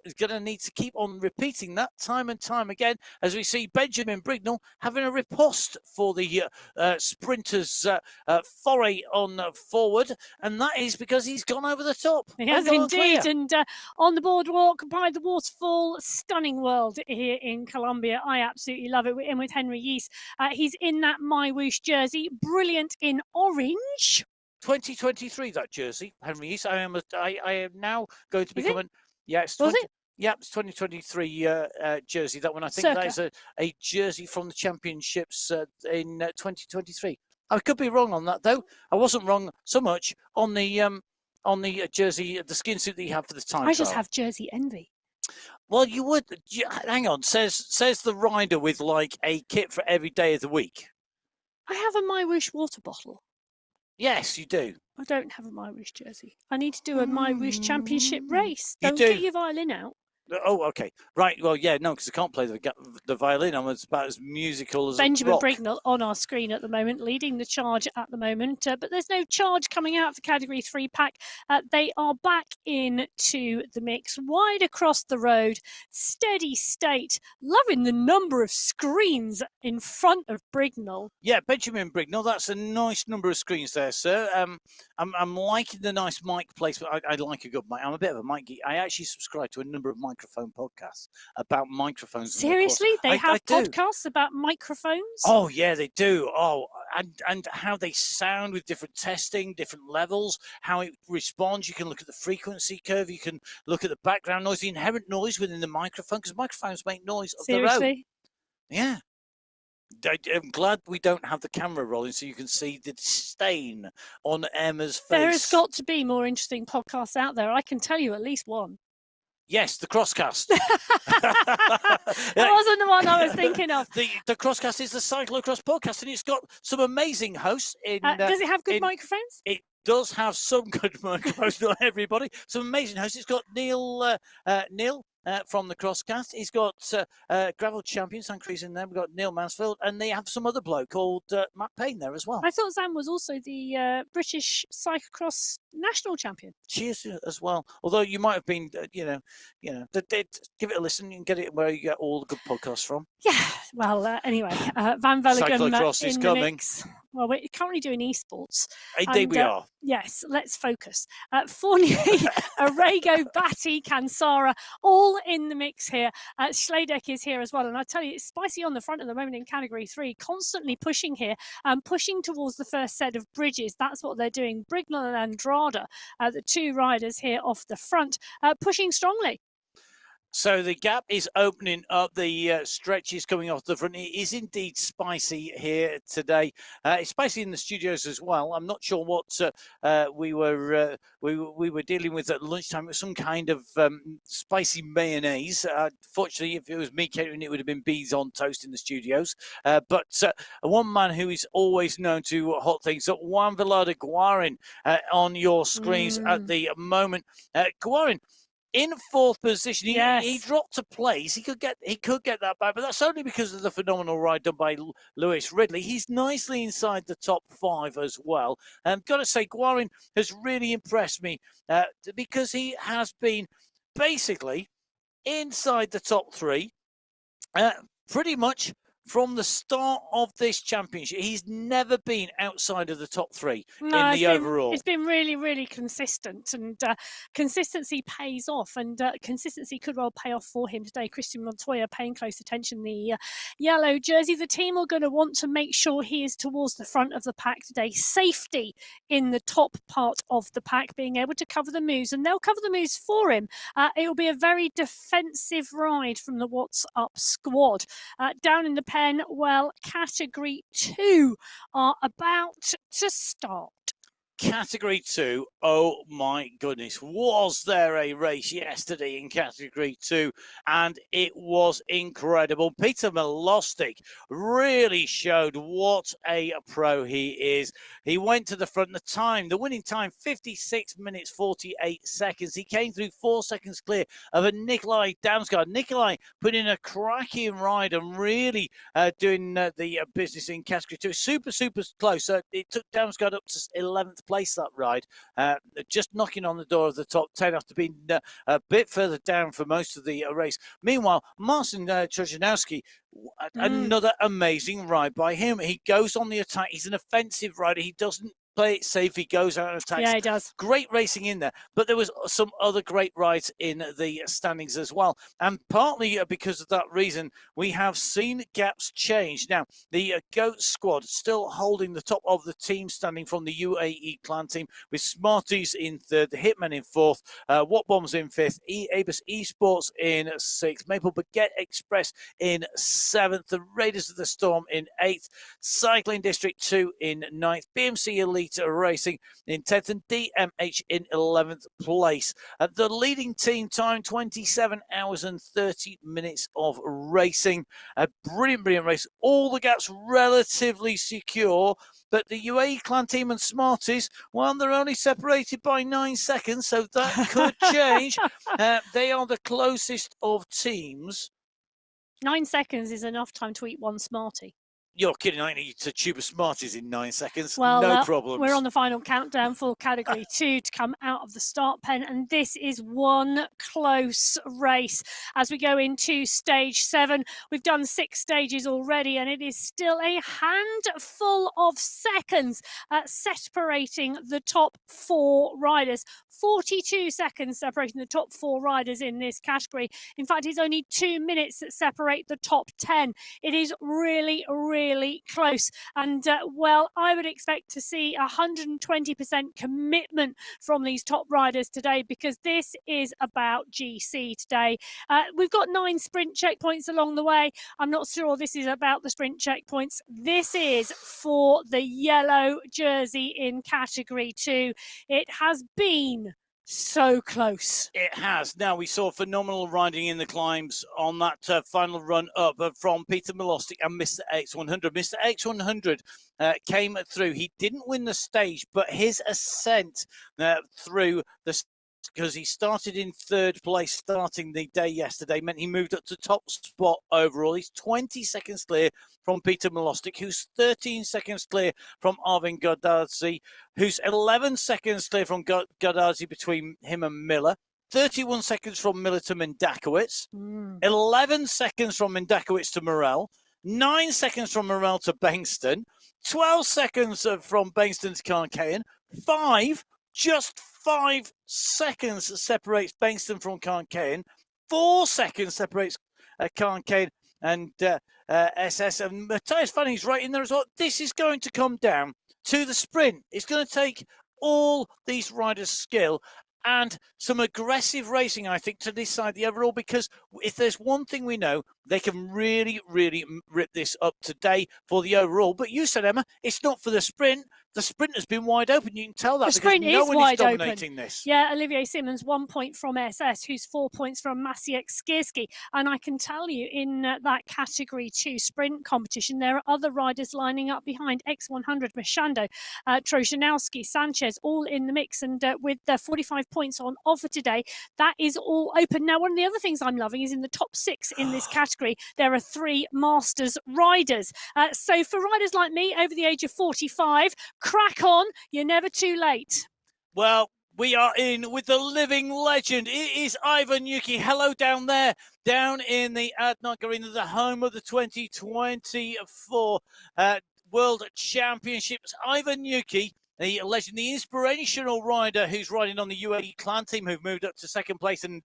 Is going to need to keep on repeating that time and time again as we see Benjamin Brignall having a riposte for the sprinters' foray on forward, and that is because he's gone over the top. He has indeed, and on the boardwalk by the waterfall, stunning world here in Colombia. I absolutely love it. We're in with Henry Yeast. He's in that MyWhoosh jersey, brilliant in orange. 2023, that jersey, Henry Yeast. I am now going to become an. Yeah, it's Was it? Yeah, it's 2023 jersey. That one, I think that is a jersey from the championships in 2023. I could be wrong on that though. I wasn't wrong so much on the jersey, the skin suit that you have for the time. I just have jersey envy. Well, you would. Hang on, says the rider with like a kit for every day of the week. I have a MyWhoosh water bottle. Yes, you do. I don't have a MyWhoosh jersey. I need to do a MyWhoosh championship race. You Don't do. get your violin out. Oh, okay. Right. Well, yeah, no, because I can't play the violin. I'm about as musical as Benjamin a rock. Brignall on our screen at the moment, leading the charge at the moment. But there's no charge coming out of the Category 3 pack. They are back into the mix, wide across the road, steady state. Loving the number of screens in front of Brignall. Yeah, Benjamin Brignall, that's a nice number of screens there, sir. I'm liking the nice mic placement. I like a good mic. I'm a bit of a mic geek. I actually subscribe to a number of microphone podcasts about microphones. Seriously? They have podcasts about microphones? Oh, yeah, they do. Oh, and how they sound with different testing, different levels, how it responds. You can look at the frequency curve. You can look at the background noise, the inherent noise within the microphone, because microphones make noise of their own. Seriously? Yeah. I'm glad we don't have the camera rolling so you can see the disdain on Emma's face. There has got to be more interesting podcasts out there. I can tell you at least one. Yes, the Crosscast. That wasn't the one I was thinking of. The Crosscast is the cyclocross podcast, and it's got some amazing hosts. Does it have good microphones? It does have some good microphones, not everybody. Some amazing hosts. It's got Neil from the Crosscast. He's got Gravel Champion, Sam Crees in there. We've got Neil Mansfield, and they have some other bloke called Matt Payne there as well. I thought Sam was also the British cyclocross national champion. She is as well. Although you might have been, give it a listen. You can get it where you get all the good podcasts from. Yeah. Well, anyway, Van Velligem Cyclocross is coming. Mix. Well, we're currently doing esports. Indeed, we are. Yes, let's focus. Fournier, Arago, Batty, Kansara, all in the mix here. Schledeck is here as well. And I tell you, it's spicy on the front at the moment in Category 3, constantly pushing here, pushing towards the first set of bridges. That's what they're doing. Brignall and Andrada, the two riders here off the front, pushing strongly. So the gap is opening up. The stretch is coming off the front. It is indeed spicy here today. It's spicy in the studios as well. I'm not sure what we were dealing with at lunchtime. It was some kind of spicy mayonnaise. Fortunately, if it was me catering, it would have been bees on toast in the studios. But one man who is always known to hot things up, Juan Velada Guarin, on your screens at the moment. Guarin, in fourth position, he dropped a place. He could get that back, but that's only because of the phenomenal ride done by Lewis Ridley. He's nicely inside the top 5 as well. Got to say, Guarin has really impressed me because he has been basically inside the top 3 pretty much from the start of this championship. He's never been outside of the top 3 in the overall. It's been really, really consistent, and consistency pays off, and consistency could well pay off for him today. Christian Montoya paying close attention, the yellow jersey. The team are going to want to make sure he is towards the front of the pack today. Safety in the top part of the pack, being able to cover the moves, and they'll cover the moves for him. It will be a very defensive ride from the What's Up squad. Down in the pen, well, Category 2 are about to start. Category 2, oh my goodness, was there a race yesterday in Category 2, and it was incredible. Peter Milostic really showed what a pro he is. He went to the front. The winning time, 56 minutes 48 seconds. He came through 4 seconds clear of a Nikolai Damsgaard. Nikolai put in a cracking ride and really doing the business in Category 2. Super close. It took Damsgaard up to 11th place that ride, just knocking on the door of the top 10 after being a bit further down for most of the race. Meanwhile, Marcin Trzejanowski, another amazing ride by him. He goes on the attack. He's an offensive rider. He doesn't play it safe. He goes out and attacks. Yeah, he does. Great racing in there. But there was some other great rides in the standings as well. And partly because of that reason, we have seen gaps change. Now, the GOAT squad still holding the top of the team standing from the UAE clan team, with Smarties in third, the Hitmen in fourth, What Bombs in fifth, Abus Esports in sixth, Maple Baguette Express in seventh, the Raiders of the Storm in eighth, Cycling District 2 in ninth, BMC Elite Racing in 10th, and DMH in 11th place. The leading team time, 27 hours and 30 minutes of racing. A brilliant race. All the gaps relatively secure, but the UAE clan team and Smarties, well, they're only separated by 9 seconds, so that could change. They are the closest of teams. 9 seconds is enough time to eat one Smartie. You're kidding, I need to tube of Smarties in 9 seconds. Well, no problem. We're on the final countdown for Category 2 to come out of the start pen, and this is one close race as we go into Stage 7. We've done 6 stages already, and it is still a handful of seconds separating the top 4 riders. 42 seconds separating the top 4 riders in this category. In fact, it's only 2 minutes that separate the top 10. It is really really close. And, well, I would expect to see 120% commitment from these top riders today, because this is about GC today. We've got 9 sprint checkpoints along the way. I'm not sure this is about the sprint checkpoints. This is for the yellow jersey in category 2. It has been so close. It has. Now, we saw phenomenal riding in the climbs on that final run up from Peter Milostic and Mr. X100. Mr. X100 came through. He didn't win the stage, but his ascent through the, because he started in 3rd place starting the day yesterday, meant he moved up to top spot overall. He's 20 seconds clear from Peter Milostic, who's 13 seconds clear from Arvin Godardzi, who's 11 seconds clear from Godardzi between him and Miller, 31 seconds from Miller to Mendakowicz, 11 seconds from Mendakowicz to Morel, 9 seconds from Morel to Bengston, 12 seconds from Bengston to Carncayan, just 5 seconds separates Bengston from Carncayan. 4 seconds separates Carncayan and SS. And Matthias Fanning's right in there as well. This is going to come down to the sprint. It's going to take all these riders' skill and some aggressive racing, I think, to decide the overall, because if there's one thing we know, they can really, really rip this up today for the overall. But you said, Emma, it's not for the sprint. The sprint has been wide open. You can tell that, the because no one is dominating open. this. Yeah, Olivier Simmons, 1 point from SS, who's 4 points from Maciej Skierski. And I can tell you, in that category 2 sprint competition, there are other riders lining up behind. X100, Mashando, Troshanowski, Sanchez, all in the mix. And with 45 points on offer today, that is all open. Now, one of the other things I'm loving is in the top 6 in this category, there are 3 Masters riders. So for riders like me over the age of 45, crack on, you're never too late. Well, we are in with the living legend. It is Ivan Yuki. Hello down there, down in the Adnoc Arena, the home of the 2024 World Championships. Ivan Yuki, the legend, the inspirational rider who's riding on the UAE clan team, who've moved up to 2nd place, and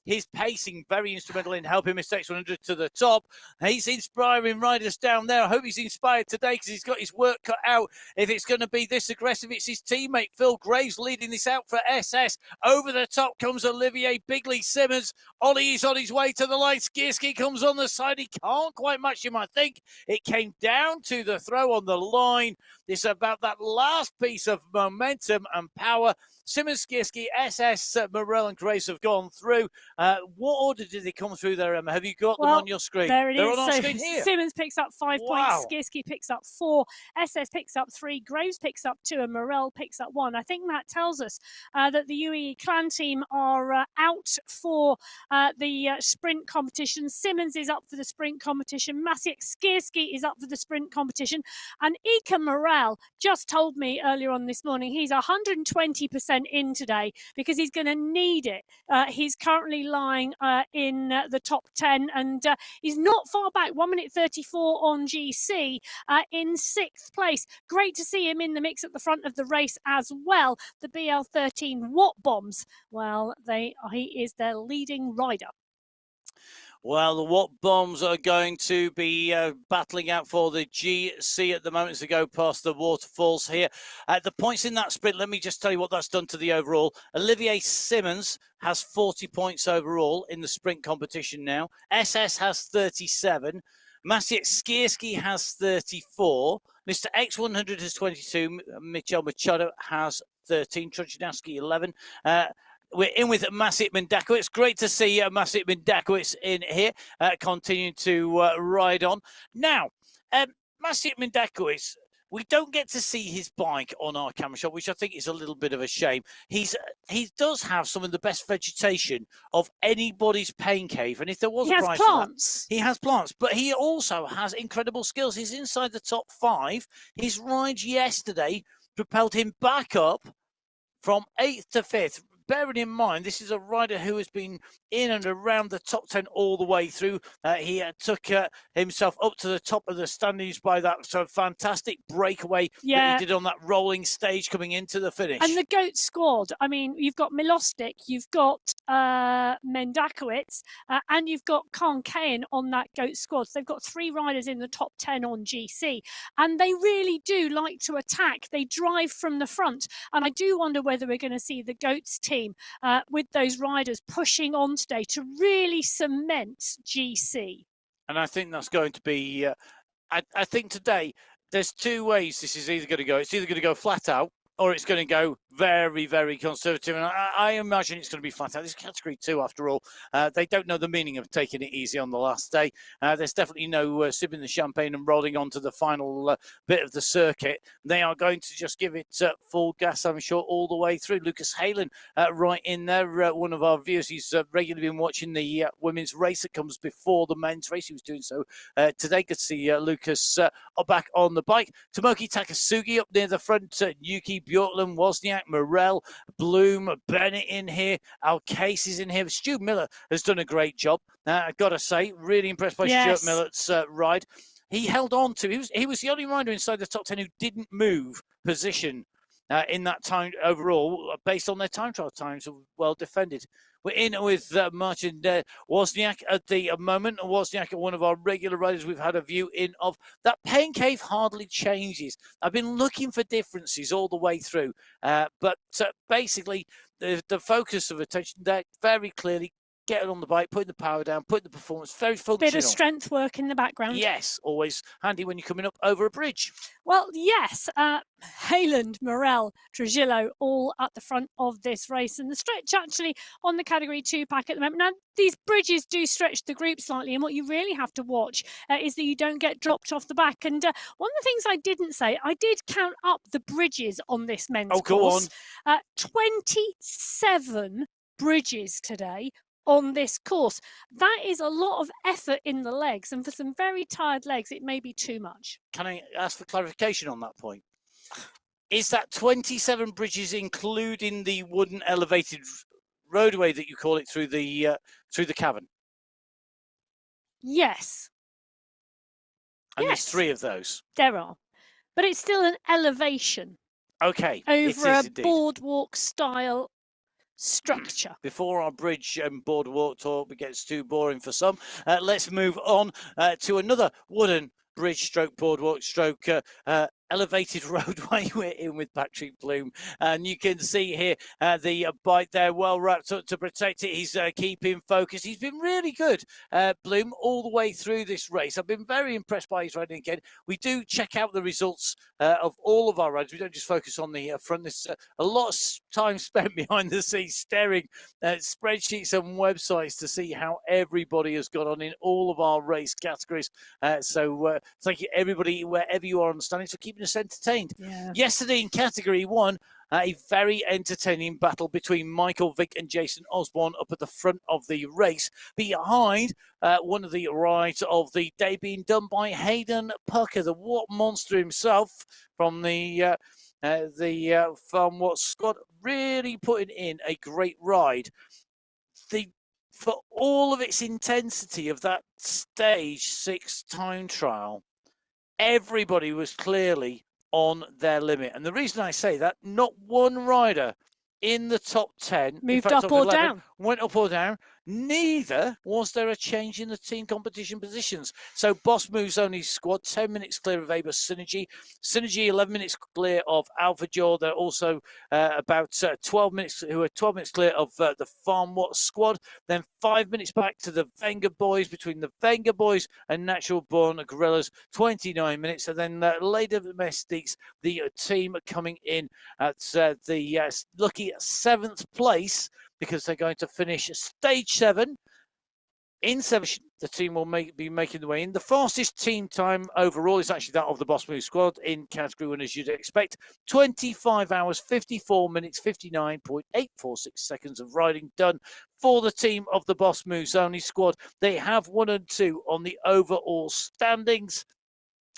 his pacing very instrumental in helping Mr. X100 to the top. He's inspiring riders down there. I hope he's inspired today, because he's got his work cut out. If it's going to be this aggressive, it's his teammate Phil Graves leading this out for SS. Over the top comes Olivier Bigley Simmons. Ollie is on his way to the line. Skierski comes on the side. He can't quite match him, I think. It came down to the throw on the line. It's about that last piece of momentum and power. Simmons, Skierski, SS, Morel and Grace have gone through. What order did they come through there, Emma? Have you got them on your screen? There it They're is. on our screen here. Simmons picks up 5 points. Skierski picks up 4. SS picks up 3. Graves picks up 2. And Morel picks up 1. I think that tells us that the UAE clan team are out for the sprint competition. Simmons is up for the sprint competition. Maciej Skierski is up for the sprint competition. And Ika Morel just told me earlier on this morning he's 120% in today, because he's going to need it. He's currently lying in the top 10, and he's not far back, 1 minute 34 on GC, in 6th place. Great to see him in the mix at the front of the race as well. The BL13 Watt Bombs, well, he is their leading rider. Well, the Watt Bombs are going to be battling out for the GC at the moment as they go past the waterfalls here. The points in that sprint, let me just tell you what that's done to the overall. Olivier Simmons has 40 points overall in the sprint competition now. SS has 37. Maciej Skierski has 34. Mr. X100 has 22. Michel Machado has 13. Trochanowski 11. We're in with Maciej Mendakowicz. Great to see Maciej Mendakowicz in here, continuing to ride on. Now, Maciej Mendakowicz, we don't get to see his bike on our camera shot, which I think is a little bit of a shame. He does have some of the best vegetation of anybody's pain cave, and if there was a prize for that, he has plants, but he also has incredible skills. He's inside the top 5. His ride yesterday propelled him back up from 8th to 5th. bearing in mind, this is a rider who has been in and around the top 10 all the way through. He took himself up to the top of the standings by that sort of fantastic breakaway that he did on that rolling stage coming into the finish. And the GOAT squad, I mean, you've got Milostic, you've got Mendakowicz, and you've got Kane on that GOAT squad. So they've got 3 riders in the top 10 on GC. And they really do like to attack. They drive from the front. And I do wonder whether we're going to see the GOATs team with those riders pushing on today to really cement GC. And I think that's going to be, I think today, there's 2 ways this is either going to go. It's either going to go flat out, or it's going to go very, very conservative. And I imagine it's going to be flat out. This is category 2, after all. They don't know the meaning of taking it easy on the last day. There's definitely no sipping the champagne and rolling on to the final bit of the circuit. They are going to just give it full gas, I'm sure, all the way through. Lucas Halen right in there, one of our viewers. He's regularly been watching the women's race that comes before the men's race. He was doing so today. Good to see Lucas back on the bike. Tomoki Takasugi up near the front. Yuki Bjorklund, Wozniak, Morel, Bloom, Bennett in here. Alcase is in here. Stu Miller has done a great job. I've got to say, really impressed by Stuart Miller's ride. He held on to, he was the only rider inside the top 10 who didn't move position in that time overall, based on their time trial times, well defended. We're in with Martin Wozniak at the moment. Wozniak, one of our regular riders we've had a view in of. That pain cave hardly changes. I've been looking for differences all the way through. But basically, the focus of attention there very clearly, getting on the bike, putting the power down, putting the performance, very functional. Bit of strength work in the background. Yes, always handy when you're coming up over a bridge. Well, yes, Hayland, Morel, Trujillo, all at the front of this race. And the stretch actually on the Category 2 pack at the moment. Now, these bridges do stretch the group slightly. And what you really have to watch is that you don't get dropped off the back. And one of the things I didn't say, I did count up the bridges on this men's course. Go on. 27 bridges today on this course. That is a lot of effort in the legs, and for some very tired legs, it may be too much. Can I ask for clarification on that point? Is that 27 bridges including the wooden elevated roadway that you call it through the cavern? Yes. And there's 3 of those. There are, but it's still an elevation. Okay. Over a boardwalk style structure. Before our bridge and boardwalk talk gets too boring for some, let's move on to another wooden bridge stroke boardwalk stroke elevated roadway. We're in with Patrick Bloom, and you can see here the bike there well wrapped up to protect it. He's keeping focus. He's been really good, Bloom, all the way through this race. I've been very impressed by his riding again. We do check out the results of all of our rides. We don't just focus on the front. There's a lot of time spent behind the scenes staring at spreadsheets and websites to see how everybody has got on in all of our race categories. So thank you everybody wherever you are on the standings for keeping us entertained. Yesterday in category 1, a very entertaining battle between Michael Vick and Jason Osborne up at the front of the race, behind one of the rides of the day being done by Hayden Pucker, the What Monster himself from the Farm What squad, really putting in a great ride. For all of its intensity of that stage 6 time trial, everybody was clearly on their limit. And the reason I say that, not one rider in the top 10 moved up or down, went up or down. Neither was there a change in the team competition positions. So Boss Moves Only squad 10 minutes clear of Abus Synergy. Synergy 11 minutes clear of Alpha Jaw. They're also about 12 minutes clear of the Farm What squad. Then 5 minutes back to the Venga Boys, between the Venga Boys and Natural Born Gorillas, 29 minutes. And then later Domestics, the team coming in at the lucky 7th place, because they're going to finish stage 7 in 7. The team will be making the way in. The fastest team time overall is actually that of the Boss Move squad in category 1, as you'd expect. 25 hours, 54 minutes, 59.846 seconds of riding done for the team of the Boss Moves Only squad. They have 1 and 2 on the overall standings.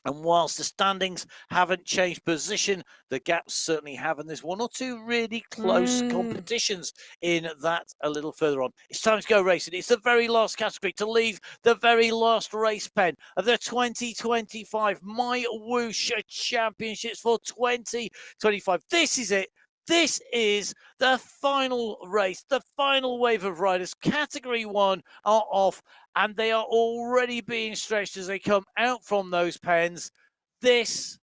And whilst the standings haven't changed position, the gaps certainly have. And there's one or two really close competitions in that a little further on. It's time to go racing. It's the very last category to leave the very last race pen of the 2025 MyWhoosh Championships for 2025. This is it. This is the final race, the final wave of riders. Category 1 are off, and they are already being stretched as they come out from those pens. This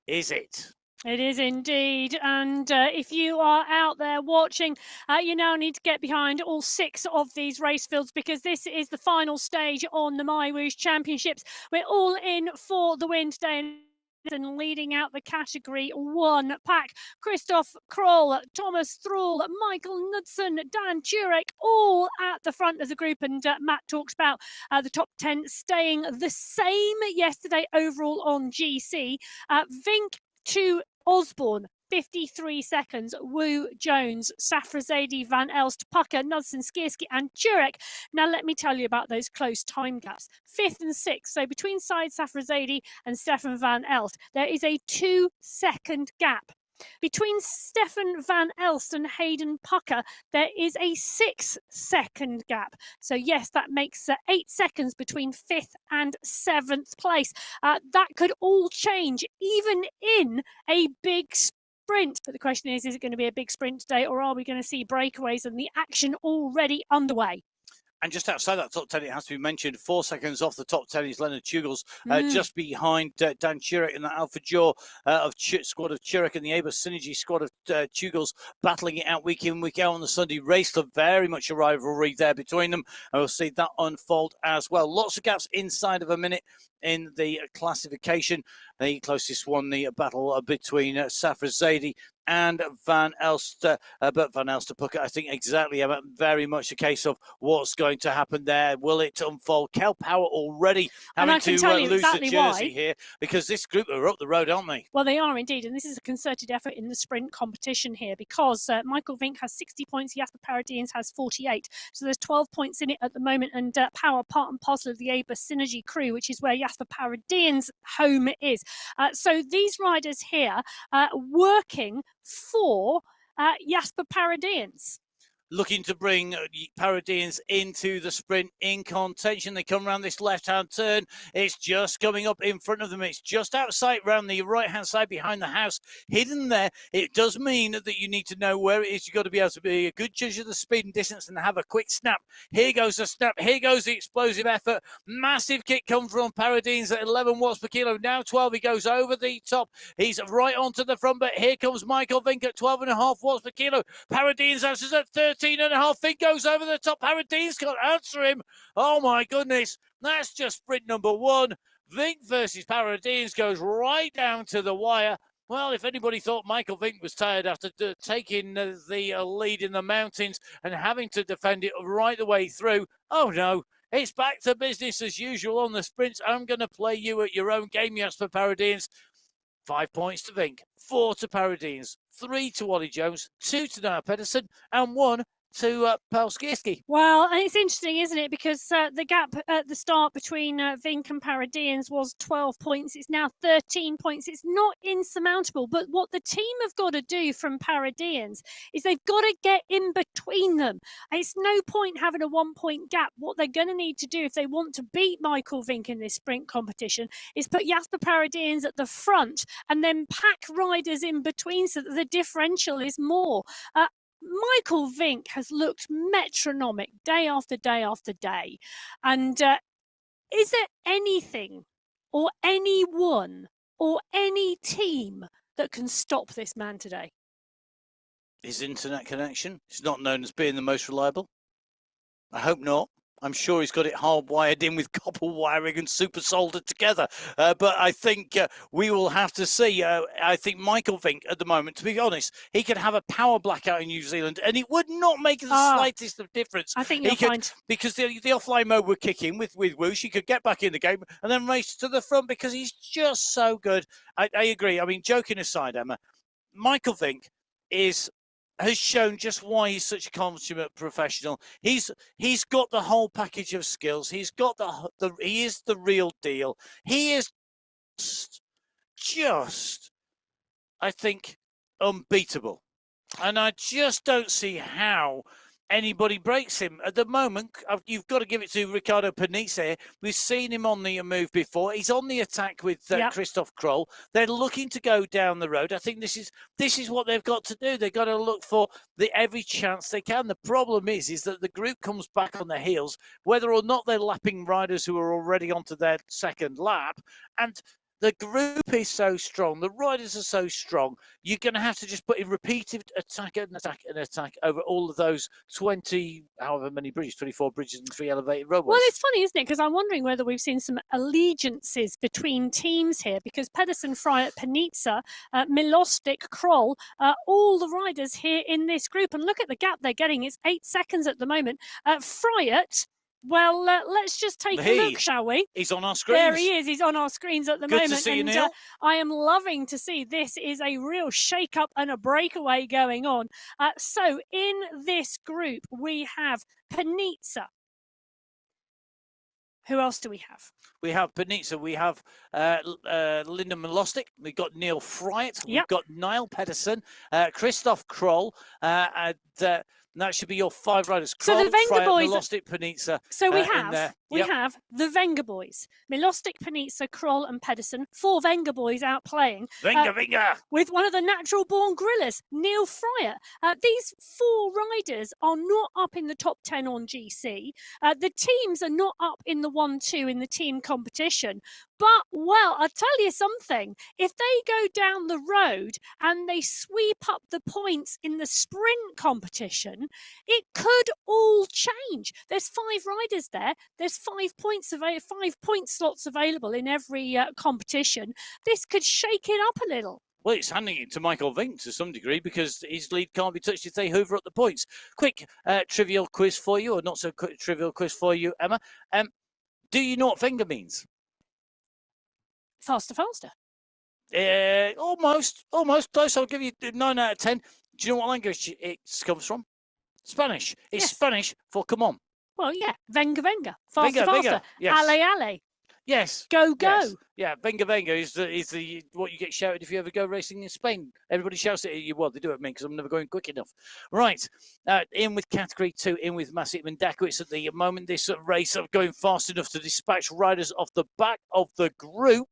is it. It is indeed. And if you are out there watching, you now need to get behind all 6 of these race fields, because this is the final stage on the MyWhoosh Championships. We're all in for the win today. And leading out the category 1 pack, Christoph Kroll, Thomas Thrall, Michael Knudsen, Dan Jurek, all at the front of the group. And Matt talks about the top 10 staying the same yesterday overall on GC. Vink to Osborne, 53 seconds. Wu, Jones, Safrazadi, Van Elst, Pucker, Knudsen, Skierski and Jurek. Now let me tell you about those close time gaps. 5th and 6th, so between Said Safrazadi and Stefan Van Elst, there is a 2-second gap. Between Stefan Van Elst and Hayden Pucker, there is a 6-second gap. So yes, that makes 8 seconds between 5th and 7th place. That could all change, even in a big sprint. But the question is it going to be a big sprint today, or are we going to see breakaways and the action already underway? And just outside that top 10, it has to be mentioned, 4 seconds off the top 10 is Leonard Chugels, just behind Dan Churek in the Alpha Jaw squad of Churek and the Aber Synergy squad of Chugels, battling it out week in, week out on the Sunday race club. Very much a rivalry there between them, and we'll see that unfold as well. Lots of gaps inside of a minute in the classification. The closest one, the battle between Safrazadi and Van Elst, but Van Elst to Pucker, I think exactly, very much a case of what's going to happen there. Will it unfold? Kel Power already having to lose exactly the jersey here, because this group are up the road, aren't they? Well, they are indeed, and this is a concerted effort in the sprint competition here, because Michael Vink has 60 points, Jasper Paradians has 48, so there's 12 points in it at the moment, and Power part and parcel of the Aber Synergy crew, which is where Jasper Paradians' home is. So these riders here working for Jasper Paradians. Looking to bring Paradians into the sprint in contention. They come around this left-hand turn. It's just coming up in front of them. It's just outside, round the right-hand side behind the house, hidden there. It does mean that you need to know where it is. You've got to be able to be a good judge of the speed and distance and have a quick snap. Here goes the snap. Here goes the explosive effort. Massive kick comes from Paradians at 11 watts per kilo. Now 12. He goes over the top. He's right onto the front, but here comes Michael Vink at 12.5 watts per kilo. Paradians answers at 13.5. Vink goes over the top. Paradians can't answer him. Oh my goodness. That's just sprint number 1. Vink versus Paradians goes right down to the wire. Well, if anybody thought Michael Vink was tired after taking the lead in the mountains and having to defend it right the way through, oh no. It's back to business as usual on the sprints. I'm going to play you at your own game, Jasper Paradians. 5 points to Vink, 4 to Paradians, 3 to Ollie Jones, 2 to Niall Pedersen, and 1 to Paul Skierski. Well, and it's interesting, isn't it? Because the gap at the start between Vink and Paradians was 12 points. It's now 13 points. It's not insurmountable. But what the team have got to do from Paradians is they've got to get in between them. It's no point having a 1-point gap. What they're going to need to do if they want to beat Michael Vink in this sprint competition is put Jasper Paradians at the front and then pack riders in between so that the differential is more. Michael Vink has looked metronomic day after day after day. And is there anything or anyone or any team that can stop this man today? His internet connection is not known as being the most reliable. I hope not. I'm sure he's got it hardwired in with copper wiring and super soldered together. But I think we will have to see. I think Michael Vink, at the moment, to be honest, he could have a power blackout in New Zealand and it would not make the slightest of difference. I think you'll find. Because the offline mode would kick in with Whoosh. He could get back in the game and then race to the front because he's just so good. I agree. I mean, joking aside, Emma, Michael Vink has shown just why he's such a consummate professional. He's got the whole package of skills. He's got he is the real deal. He is just, I think, unbeatable. And I just don't see how anybody breaks him. At the moment, you've got to give it to Ricardo Panizza. We've seen him on the move before. He's on the attack with Christoph Kroll. They're looking to go down the road. I think this is what they've got to do. They've got to look for every chance they can. The problem is that the group comes back on their heels, whether or not they're lapping riders who are already onto their second lap. And the group is so strong. The riders are so strong. You're going to have to just put in repeated attack and attack and attack over all of those 20, however many bridges, 24 bridges and 3 elevated roadways. Well, it's funny, isn't it? Because I'm wondering whether we've seen some allegiances between teams here. Because Pedersen, Freyert, Panizza, Milostic, Kroll, all the riders here in this group. And look at the gap they're getting. It's 8 seconds at the moment. Freyert. Well, let's just take a look, shall we? He's on our screens. There he is. He's on our screens at the moment. Good to see you, Neil. I am loving to see this is a real shake-up and a breakaway going on. So in this group, we have Panizza. Who else do we have? We have Panizza. We have Linda Milostic. We've got Neil Freyert. We've got Niall Pedersen, Christoph Kroll, and that should be your 5 riders. So the Wenger boys, Milostic, Panizza. So we have the Wenger boys: Milostic, Panizza, Kroll, and Pedersen. 4 Wenger boys outplaying. Wenger. With one of the natural-born grillers, Neil Freyert. These 4 riders are not up in the top 10 on GC. The teams are not up in the 1-2 in the team competition. But, well, I'll tell you something. If they go down the road and they sweep up the points in the sprint competition, it could all change. There's 5 riders there. There's 5 point slots available in every competition. This could shake it up a little. Well, it's handing it to Michael Vink to some degree because his lead can't be touched if they hoover up the points. Quick trivial quiz for you, or not so quick trivial quiz for you, Emma. Do you know what Wenger means? Faster. Almost close. I'll give you 9 out of 10. Do you know what language it comes from? Spanish. It's Spanish for come on. Well, yeah. Wenger. Faster. Yes. Ale. Yes. Go. Yes. Yeah, Wenger is the what you get shouted if you ever go racing in Spain. Everybody shouts it at you. Well, they do it at me because I'm never going quick enough. Right. In with Category 2, in with Masip Mendakowicz at the moment. This race of going fast enough to dispatch riders off the back of the group.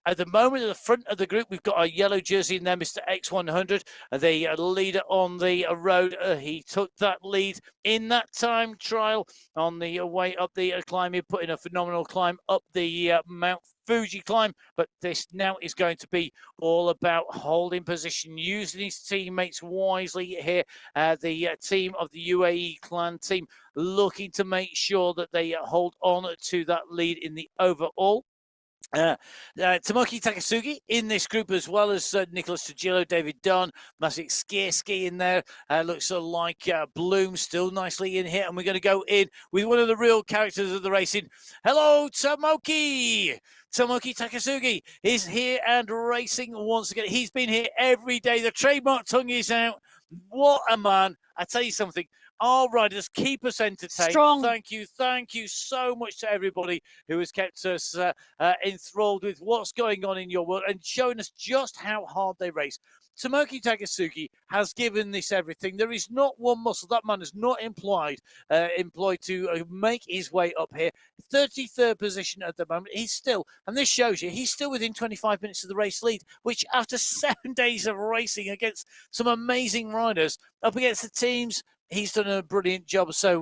At the moment, at the front of the group, we've got a yellow jersey in there, Mr. X100, the leader on the road. He took that lead in that time trial on the way up the climb. He put in a phenomenal climb up the Mount Fuji climb, but this now is going to be all about holding position, using his teammates wisely here. The team of the UAE clan team looking to make sure that they hold on to that lead in the overall. Tomoki Takasugi in this group, as well as Nicholas Tagillo, David Dunn, Maciej Skierski in there. Looks like Bloom still nicely in here. And we're going to go in with one of the real characters of the racing. Hello, Tomoki! Tomoki Takasugi is here and racing once again. He's been here every day. The trademark tongue is out. What a man. I tell you something. Our riders keep us entertained. Strong. Thank you so much to everybody who has kept us enthralled with what's going on in your world and showing us just how hard they race. Tomoki Takasugi has given this everything. There is not one muscle that man is not employed to make his way up here. 33rd position at the moment. He's still, and this shows you, he's still within 25 minutes of the race lead, which after 7 days of racing against some amazing riders, up against the teams, he's done a brilliant job. So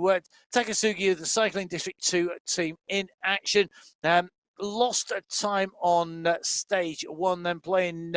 Takasugi of the Cycling District 2 team in action. Lost time on stage 1, then playing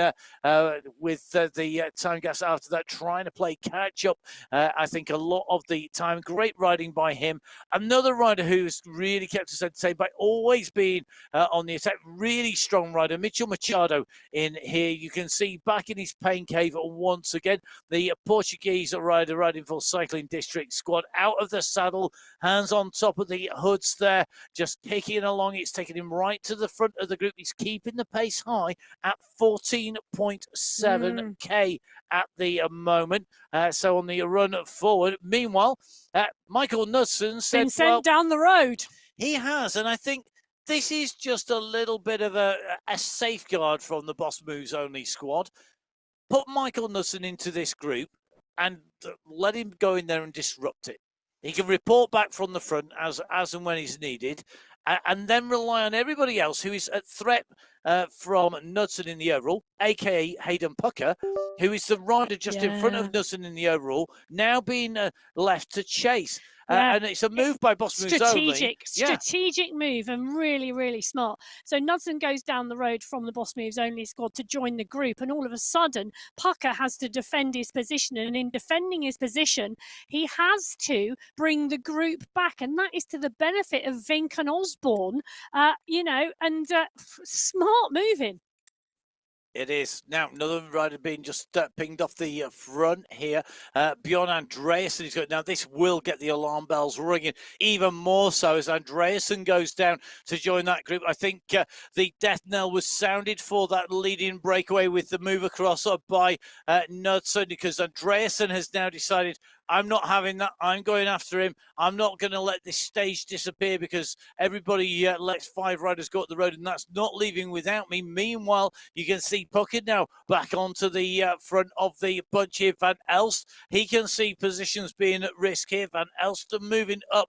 with the time gas after that, trying to play catch up. I think a lot of the time. Great riding by him. Another rider who's really kept us entertained by always being on the attack. Really strong rider, Mitchell Machado in here. You can see back in his pain cave once again. The Portuguese rider riding for Cycling District squad out of the saddle, hands on top of the hoods there, just kicking along. It's taking him right to the front of the group. He's keeping the pace high at 14.7k at the moment. So on the run forward. Meanwhile, Michael Knudsen said, been sent down the road. He has, and I think this is just a little bit of a safeguard from the Boss Moves Only squad. Put Michael Knudsen into this group and let him go in there and disrupt it. He can report back from the front as and when he's needed, and then rely on everybody else who is at threat from Knudsen in the overall, aka Hayden Pucker, who is the rider just in front of Knudsen in the overall, now being left to chase. And it's a move by Boss Moves Only. Strategic move, and really, really smart. So Knudsen goes down the road from the Boss Moves Only squad to join the group, and all of a sudden, Pucker has to defend his position. And in defending his position, he has to bring the group back, and that is to the benefit of Vink and Osborne, smart moving. It is. Now, another rider being just pinged off the front here. Bjorn Andreasen. Now, this will get the alarm bells ringing even more so as Andreasen goes down to join that group. I think the death knell was sounded for that leading breakaway with the move across by Knudsen, because Andreasen has now decided, I'm not having that. I'm going after him. I'm not going to let this stage disappear because everybody lets 5 riders go up the road, and that's not leaving without me. Meanwhile, you can see Puckett now back onto the front of the bunch here. Van Elst, he can see positions being at risk here. Van Elst moving up.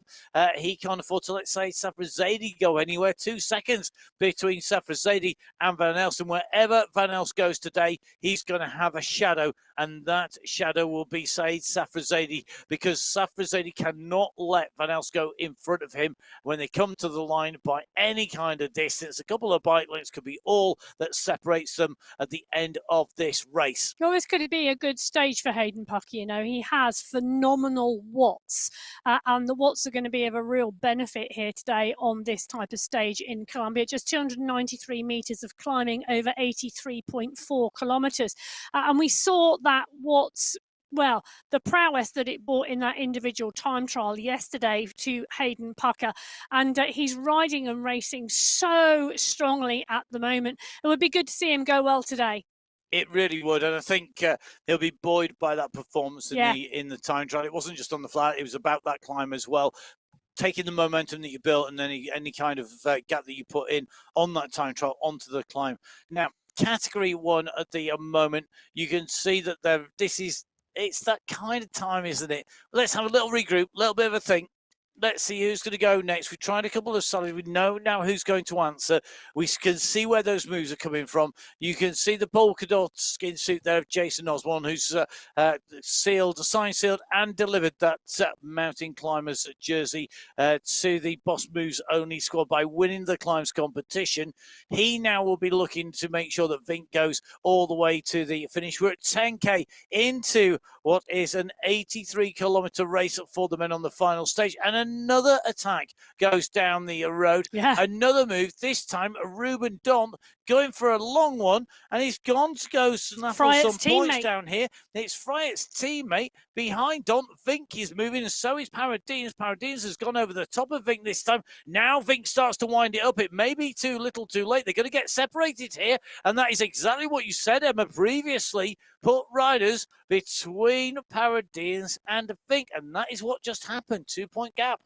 He can't afford to let, say, Safrazadi go anywhere. 2 seconds between Safrazadi and Van Elst. And wherever Van Elst goes today, he's going to have a shadow, and that shadow will be, say, Safrazadi, because Safrazadi cannot let Van Elst go in front of him when they come to the line by any kind of distance. A couple of bike lengths could be all that separates them at the end of this race. Well, this could be a good stage for Hayden Pucker. He has phenomenal watts, and the watts are going to be of a real benefit here today on this type of stage in Colombia. Just 293 meters of climbing over 83.4 kilometers. And we saw that watts, well, the prowess that it brought in that individual time trial yesterday to Hayden Pucker. And he's riding and racing so strongly at the moment. It would be good to see him go well today. It really would, and I think he'll be buoyed by that performance in the time trial. It wasn't just on the flat; it was about that climb as well, taking the momentum that you built and then any kind of gap that you put in on that time trial onto the climb. Now, Category 1 at the moment, you can see that it's that kind of time, isn't it? Let's have a little regroup, a little bit of a think. Let's see who's going to go next. We've tried a couple of solids. We know now who's going to answer. We can see where those moves are coming from. You can see the polka dot skin suit there of Jason Osborne, who's signed, sealed, and delivered that mountain climbers jersey to the Boss Moves Only squad by winning the climbs competition. He now will be looking to make sure that Vink goes all the way to the finish. We're at 10K into what is an 83-kilometer race for the men on the final stage, and another attack goes down the road. Another move, this time Ruben Dont going for a long one, and he's gone to go snaffle some points down here. It's Fryett's teammate behind Dont. Vink is moving, and so is Paradines. Paradines has gone over the top of Vink this time. Now Vink starts to wind it up. It may be too little too late. They're going to get separated here, and that is exactly what you said, Emma, previously. Put riders between Paradines and Vink, and that is what just happened. 2-point gap.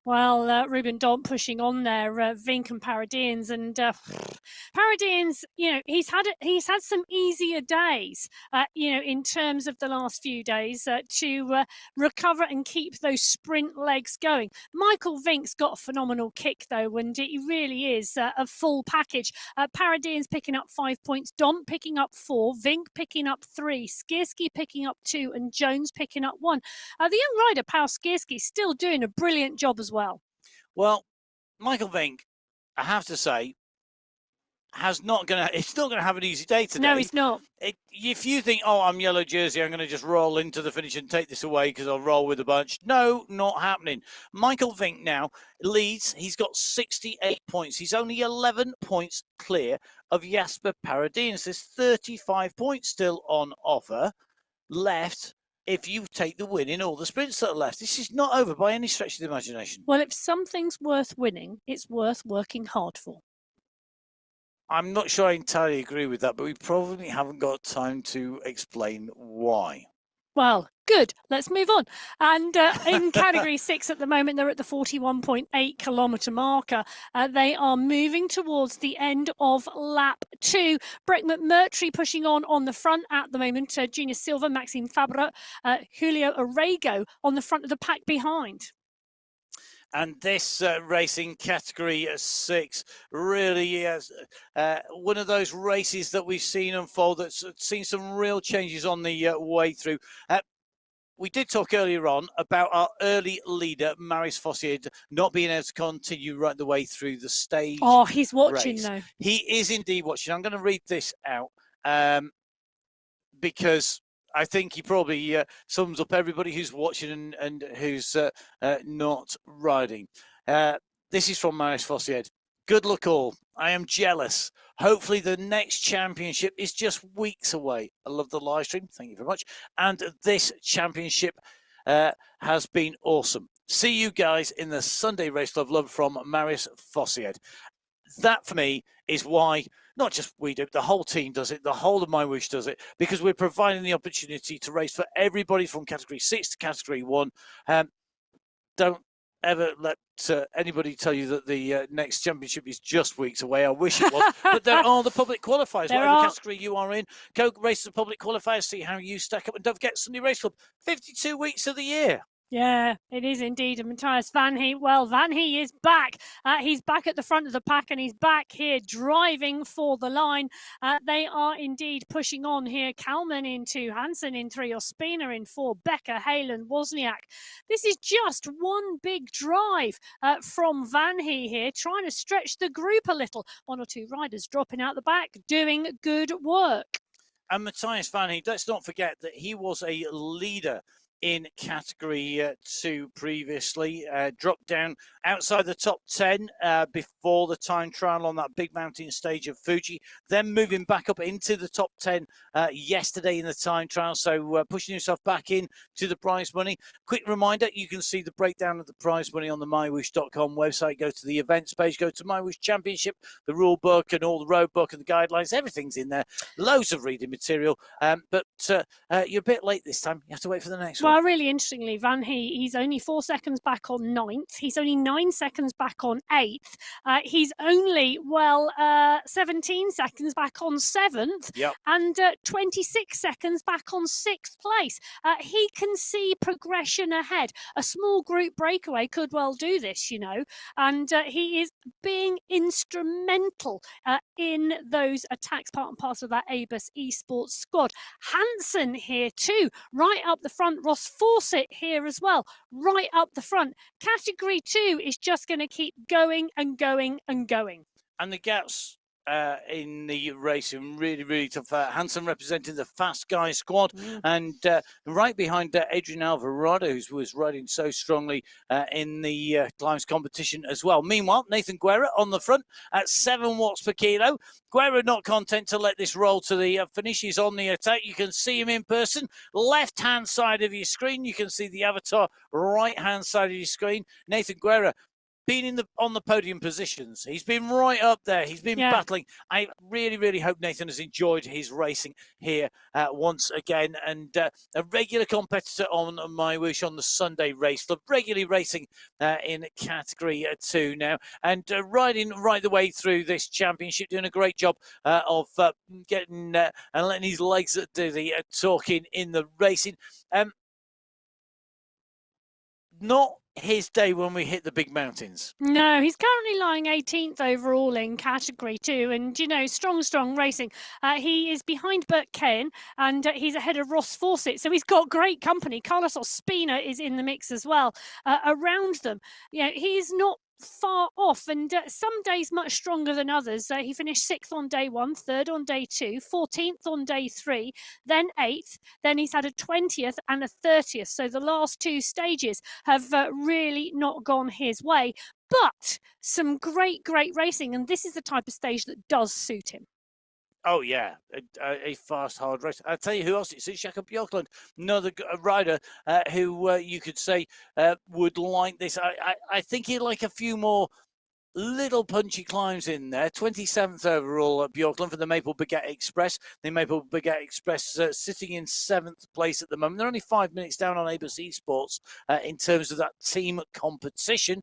Well, Ruben Dont pushing on there, Vink and Paradines, and Paradines, he's had some easier days, in terms of the last few days to recover and keep those sprint legs going. Michael Vink's got a phenomenal kick though, and he really is a full package. Paradines picking up 5 points, Dont picking up 4, Vink picking up 3, Skierski picking up 2, and Jones picking up 1. The young rider, Paul Skierski, still doing a brilliant job as well. Well, Michael Vink, I have to say, it's not going to have an easy day today. No, he's not. If you think, I'm yellow jersey, I'm going to just roll into the finish and take this away because I'll roll with a bunch. No, not happening. Michael Vink now leads. He's got 68 points. He's only 11 points clear of Jasper Paradines. There's 35 points still on offer left if you take the win in all the sprints that are left. This is not over by any stretch of the imagination. Well, if something's worth winning, it's worth working hard for. I'm not sure I entirely agree with that, but we probably haven't got time to explain why. Well, good. Let's move on. And in category 6 at the moment, they're at the 41.8 kilometre marker. They are moving towards the end of lap 2. Breck McMurtry pushing on the front at the moment. Junior Silva, Maxime Fabre, Julio Arrego on the front of the pack behind. And this racing category 6 really is one of those races that we've seen unfold that's seen some real changes on the way through. We did talk earlier on about our early leader, Marius Fossier, not being able to continue right the way through the stage. Oh, he's watching race. though. He is indeed watching. I'm going to read this out because I think he probably sums up everybody who's watching and who's not riding. This is from Marius Fossier. Good luck all. I am jealous. Hopefully the next championship is just weeks away. I love the live stream. Thank you very much. And this championship has been awesome. See you guys in the Sunday Race Club. Love from Marius Fossier. That for me is why not just we do, the whole team does it, the whole of MyWhoosh does it, because we're providing the opportunity to race for everybody from category 6 to category 1. Don't ever let anybody tell you that the next championship is just weeks away. I wish it was, but there are the public qualifiers. Whatever category you are in, go race the public qualifiers, see how you stack up, and don't forget Sunday Race Club, 52 weeks of the year. Yeah, it is indeed. And Matthias Van He, well, Van He is back. He's back at the front of the pack and he's back here driving for the line. They are indeed pushing on here. Kalman in 2, Hansen in 3, Ospina in 4, Becker, Halen, Wozniak. This is just one big drive from Van He here, trying to stretch the group a little. 1 or 2 riders dropping out the back, doing good work. And Matthias Van He, let's not forget that he was a leader in category 2 previously, dropped down outside the top 10 before the time trial on that big mountain stage of Fuji, then moving back up into the top 10 yesterday in the time trial, so pushing himself back in to the prize money. Quick reminder, you can see the breakdown of the prize money on the MyWhoosh.com website. Go to the events page, go to MyWhoosh Championship, the rule book and all the road book and the guidelines, everything's in there, loads of reading material, but you're a bit late this time, you have to wait for the next one. Well, really interestingly, Van He, he's only 4 seconds back on 9th. He's only 9 seconds back on 8th. He's only, 17 seconds back on 7th. Yep. And 26 seconds back on 6th place. He can see progression ahead. A small group breakaway could well do this, you know. And he is being instrumental in those attacks, part and parcel of that ABUS esports squad. Hansen here too, right up the front. Ross Fawcett here as well, right up the front. Category 2 is just going to keep going and going and going. And the gaps in the racing really, really tough. Hansen representing the Fast Guy squad, and right behind Adrian Alvarado, who was riding so strongly in the climbs competition as well. Meanwhile, Nathan Guerra on the front at 7 watts per kilo. Guerra not content to let this roll to the finish. He's on the attack. You can see him in person. Left-hand side of your screen. You can see the avatar right-hand side of your screen. Nathan Guerra been on the podium positions. He's been right up there. He's been battling. I really, really hope Nathan has enjoyed his racing here once again. And a regular competitor on MyWhoosh on the Sunday Race Club, regularly racing in category 2 now, and riding right the way through this championship, doing a great job of getting and letting his legs do the talking in the racing. Not his day when we hit the big mountains. No, he's currently lying 18th overall in category 2, and you know, strong racing. He is behind Bert Cahen, and he's ahead of Ross Fawcett, so he's got great company. Carlos Ospina is in the mix as well around them. You know, he's not far off, and some days much stronger than others. He finished 6th on day 1, 3rd on day 2, 14th on day 3, then 8th, then he's had a 20th and a 30th. So the last 2 stages have really not gone his way, but some great racing, and this is the type of stage that does suit him. Oh, yeah, a fast, hard race. I'll tell you who else it suits. Jakob Björklund, another rider who you could say would like this. I think he'd like a few more little punchy climbs in there. 27th overall at Bjorklund for the Maple Baguette Express. The Maple Baguette Express sitting in 7th place at the moment. They're only 5 minutes down on ABC Esports in terms of that team competition.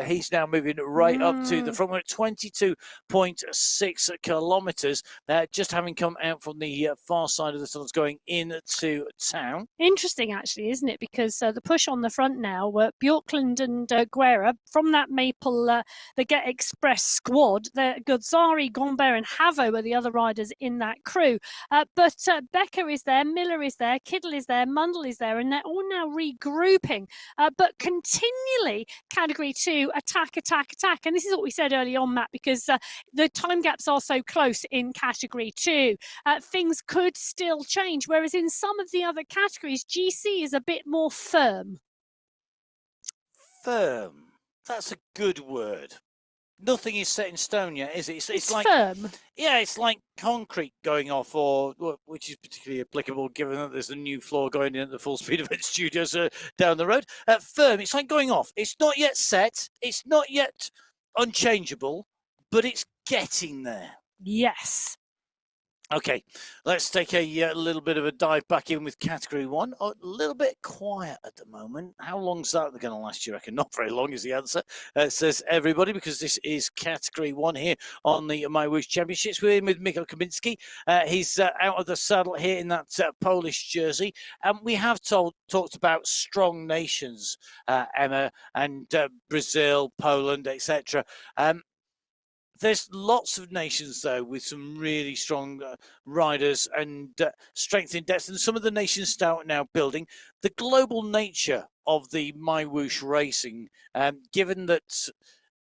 He's now moving right up to the front. We're at 22.6 kilometres, just having come out from the far side of the tunnels going into town. Interesting, actually, isn't it? Because the push on the front now, Bjorklund and Guerra, from that Maple Baguette Express squad, Godzari, Gombert and Havo are the other riders in that crew. But Becker is there, Miller is there, Kiddle is there, Mundell is there, and they're all now regrouping. But continually, Category 2, attack. And this is what we said early on, Matt, because the time gaps are so close in Category 2. Things could still change, whereas in some of the other categories, GC is a bit more firm. Firm. That's a good word. Nothing is set in stone yet, is it? It's like firm. Yeah, it's like concrete going off, or which is particularly applicable given that there's a new floor going in at the Full Speed Event Studios down the road. Firm. It's like going off. It's not yet set. It's not yet unchangeable, but it's getting there. Yes. Okay, let's take a little bit of a dive back in with Category 1. A little bit quiet at the moment. How long's that going to last, you reckon? Not very long is the answer, says everybody, because this is Category 1 here on the MyWhoosh Championships. We're in with Mikko Kaminski. He's out of the saddle here in that Polish jersey. And we have talked about strong nations, Emma, and Brazil, Poland, etc. There's lots of nations, though, with some really strong riders and strength in depth. And some of the nations start now building the global nature of the MyWhoosh racing, given that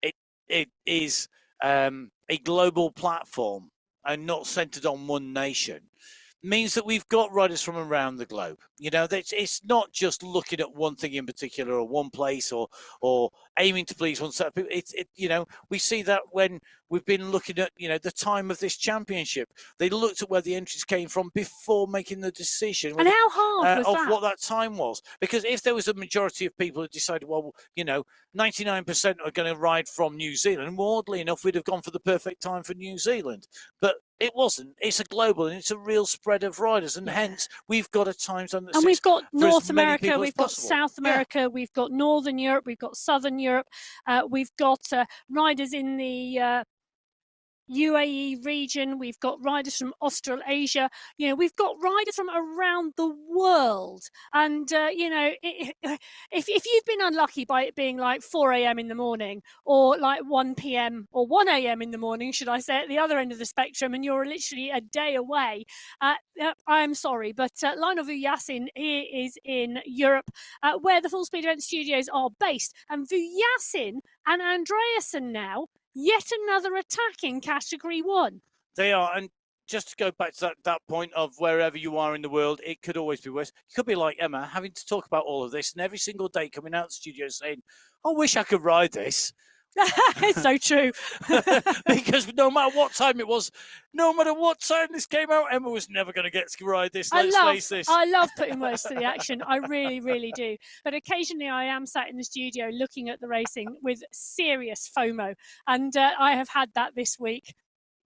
it is a global platform and not centered on one nation. Means that we've got riders from around the globe. You know, it's not just looking at one thing in particular or one place or aiming to please one set of people. You know, we see that when we've been looking at, you know, the time of this championship. They looked at where the entries came from before making the decision. And how hard was of that? what that time was. Because if there was a majority of people who decided, well, you know, 99% are going to ride from New Zealand, more oddly enough, we'd have gone for the perfect time for New Zealand. But it wasn't. It's a global and it's a real spread of riders, and hence we've got a time zone that's. And we've got North America, we've got South America, we've got Northern Europe, we've got Southern Europe, we've got riders in the UAE region, we've got riders from Australasia, you know, we've got riders from around the world. And, you know, if you've been unlucky by it being like 4 a.m. in the morning or like 1 p.m. or 1 a.m. in the morning, should I say, at the other end of the spectrum, and you're literally a day away, I'm sorry, but Lionel Vujasin here is in Europe, where the Full Speed Event Studios are based. And Vujasin and Andreasen now, yet another attack in Category 1. They are, and just to go back to that point of wherever you are in the world, it could always be worse. You could be like Emma, having to talk about all of this, and every single day coming out of the studio saying, I wish I could ride this. It's so true. Because no matter what time it was, no matter what time this came out, Emma was never going to get to ride this. Let's face this. I love putting words to the action. I really, really do. But occasionally I am sat in the studio looking at the racing with serious FOMO. And I have had that this week.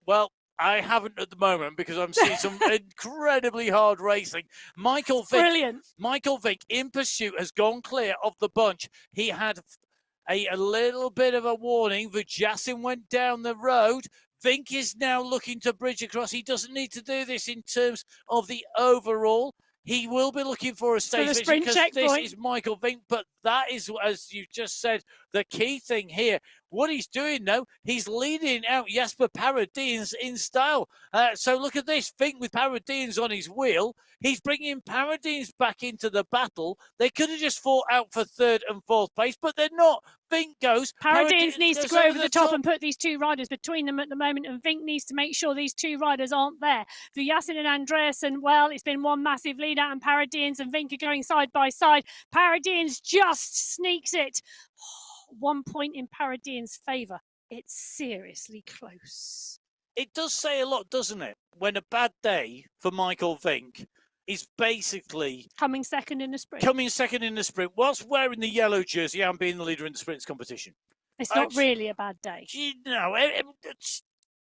Well, I haven't at the moment because I'm seeing some incredibly hard racing. Michael Vink, brilliant. Michael Vink in pursuit has gone clear of the bunch. He had a little bit of a warning. Vujasin went down the road. Vink is now looking to bridge across. He doesn't need to do this in terms of the overall. He will be looking for a stage finish because this is Michael Vink. But that is, as you just said, the key thing here. What he's doing, though, he's leading out Jasper Paradines in style. So look at this. Vink with Paradines on his wheel. He's bringing Paradines back into the battle. They could have just fought out for third and fourth place, but they're not. Vink goes. Paradines needs to go over the top and put these two riders between them at the moment, and Vink needs to make sure these two riders aren't there. Vujasin and Andreasen, well, it's been one massive lead out, and Paradines and Vink are going side by side. Paradines just sneaks it. 1 point in Paradines' favour. It's seriously close. It does say a lot, doesn't it? When a bad day for Michael Vink is basically coming second in the sprint. Whilst wearing the yellow jersey and being the leader in the sprints competition. It's not really a bad day.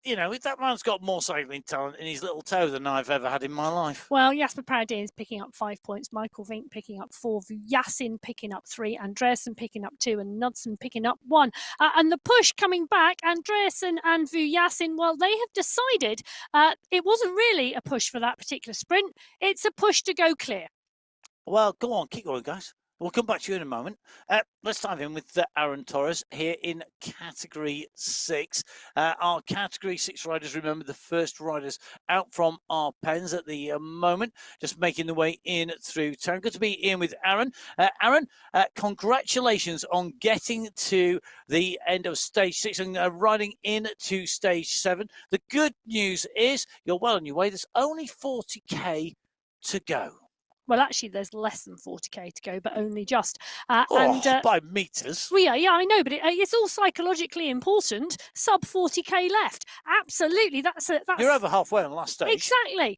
That man's got more cycling talent in his little toe than I've ever had in my life. Well, Jasper Paradine is picking up 5 points, Michael Vink picking up 4, Vujasin picking up 3, Andreasen picking up 2, and Knudsen picking up 1. And the push coming back, Andreasen and Vujasin, well, they have decided it wasn't really a push for that particular sprint. It's a push to go clear. Well, go on, keep going, guys. We'll come back to you in a moment. Let's dive in with Aaron Torres here in Category 6. Our Category 6 riders, remember, the first riders out from our pens at the moment, just making the way in through town. Good to be in with Aaron. Aaron, congratulations on getting to the end of Stage 6 and riding into Stage 7. The good news is you're well on your way. There's only 40k to go. Well, actually, there's less than 40k to go, but only just. By meters. Well, yeah, I know, but it's all psychologically important. Sub 40k left. Absolutely, that's you're over halfway on the last stage. Exactly.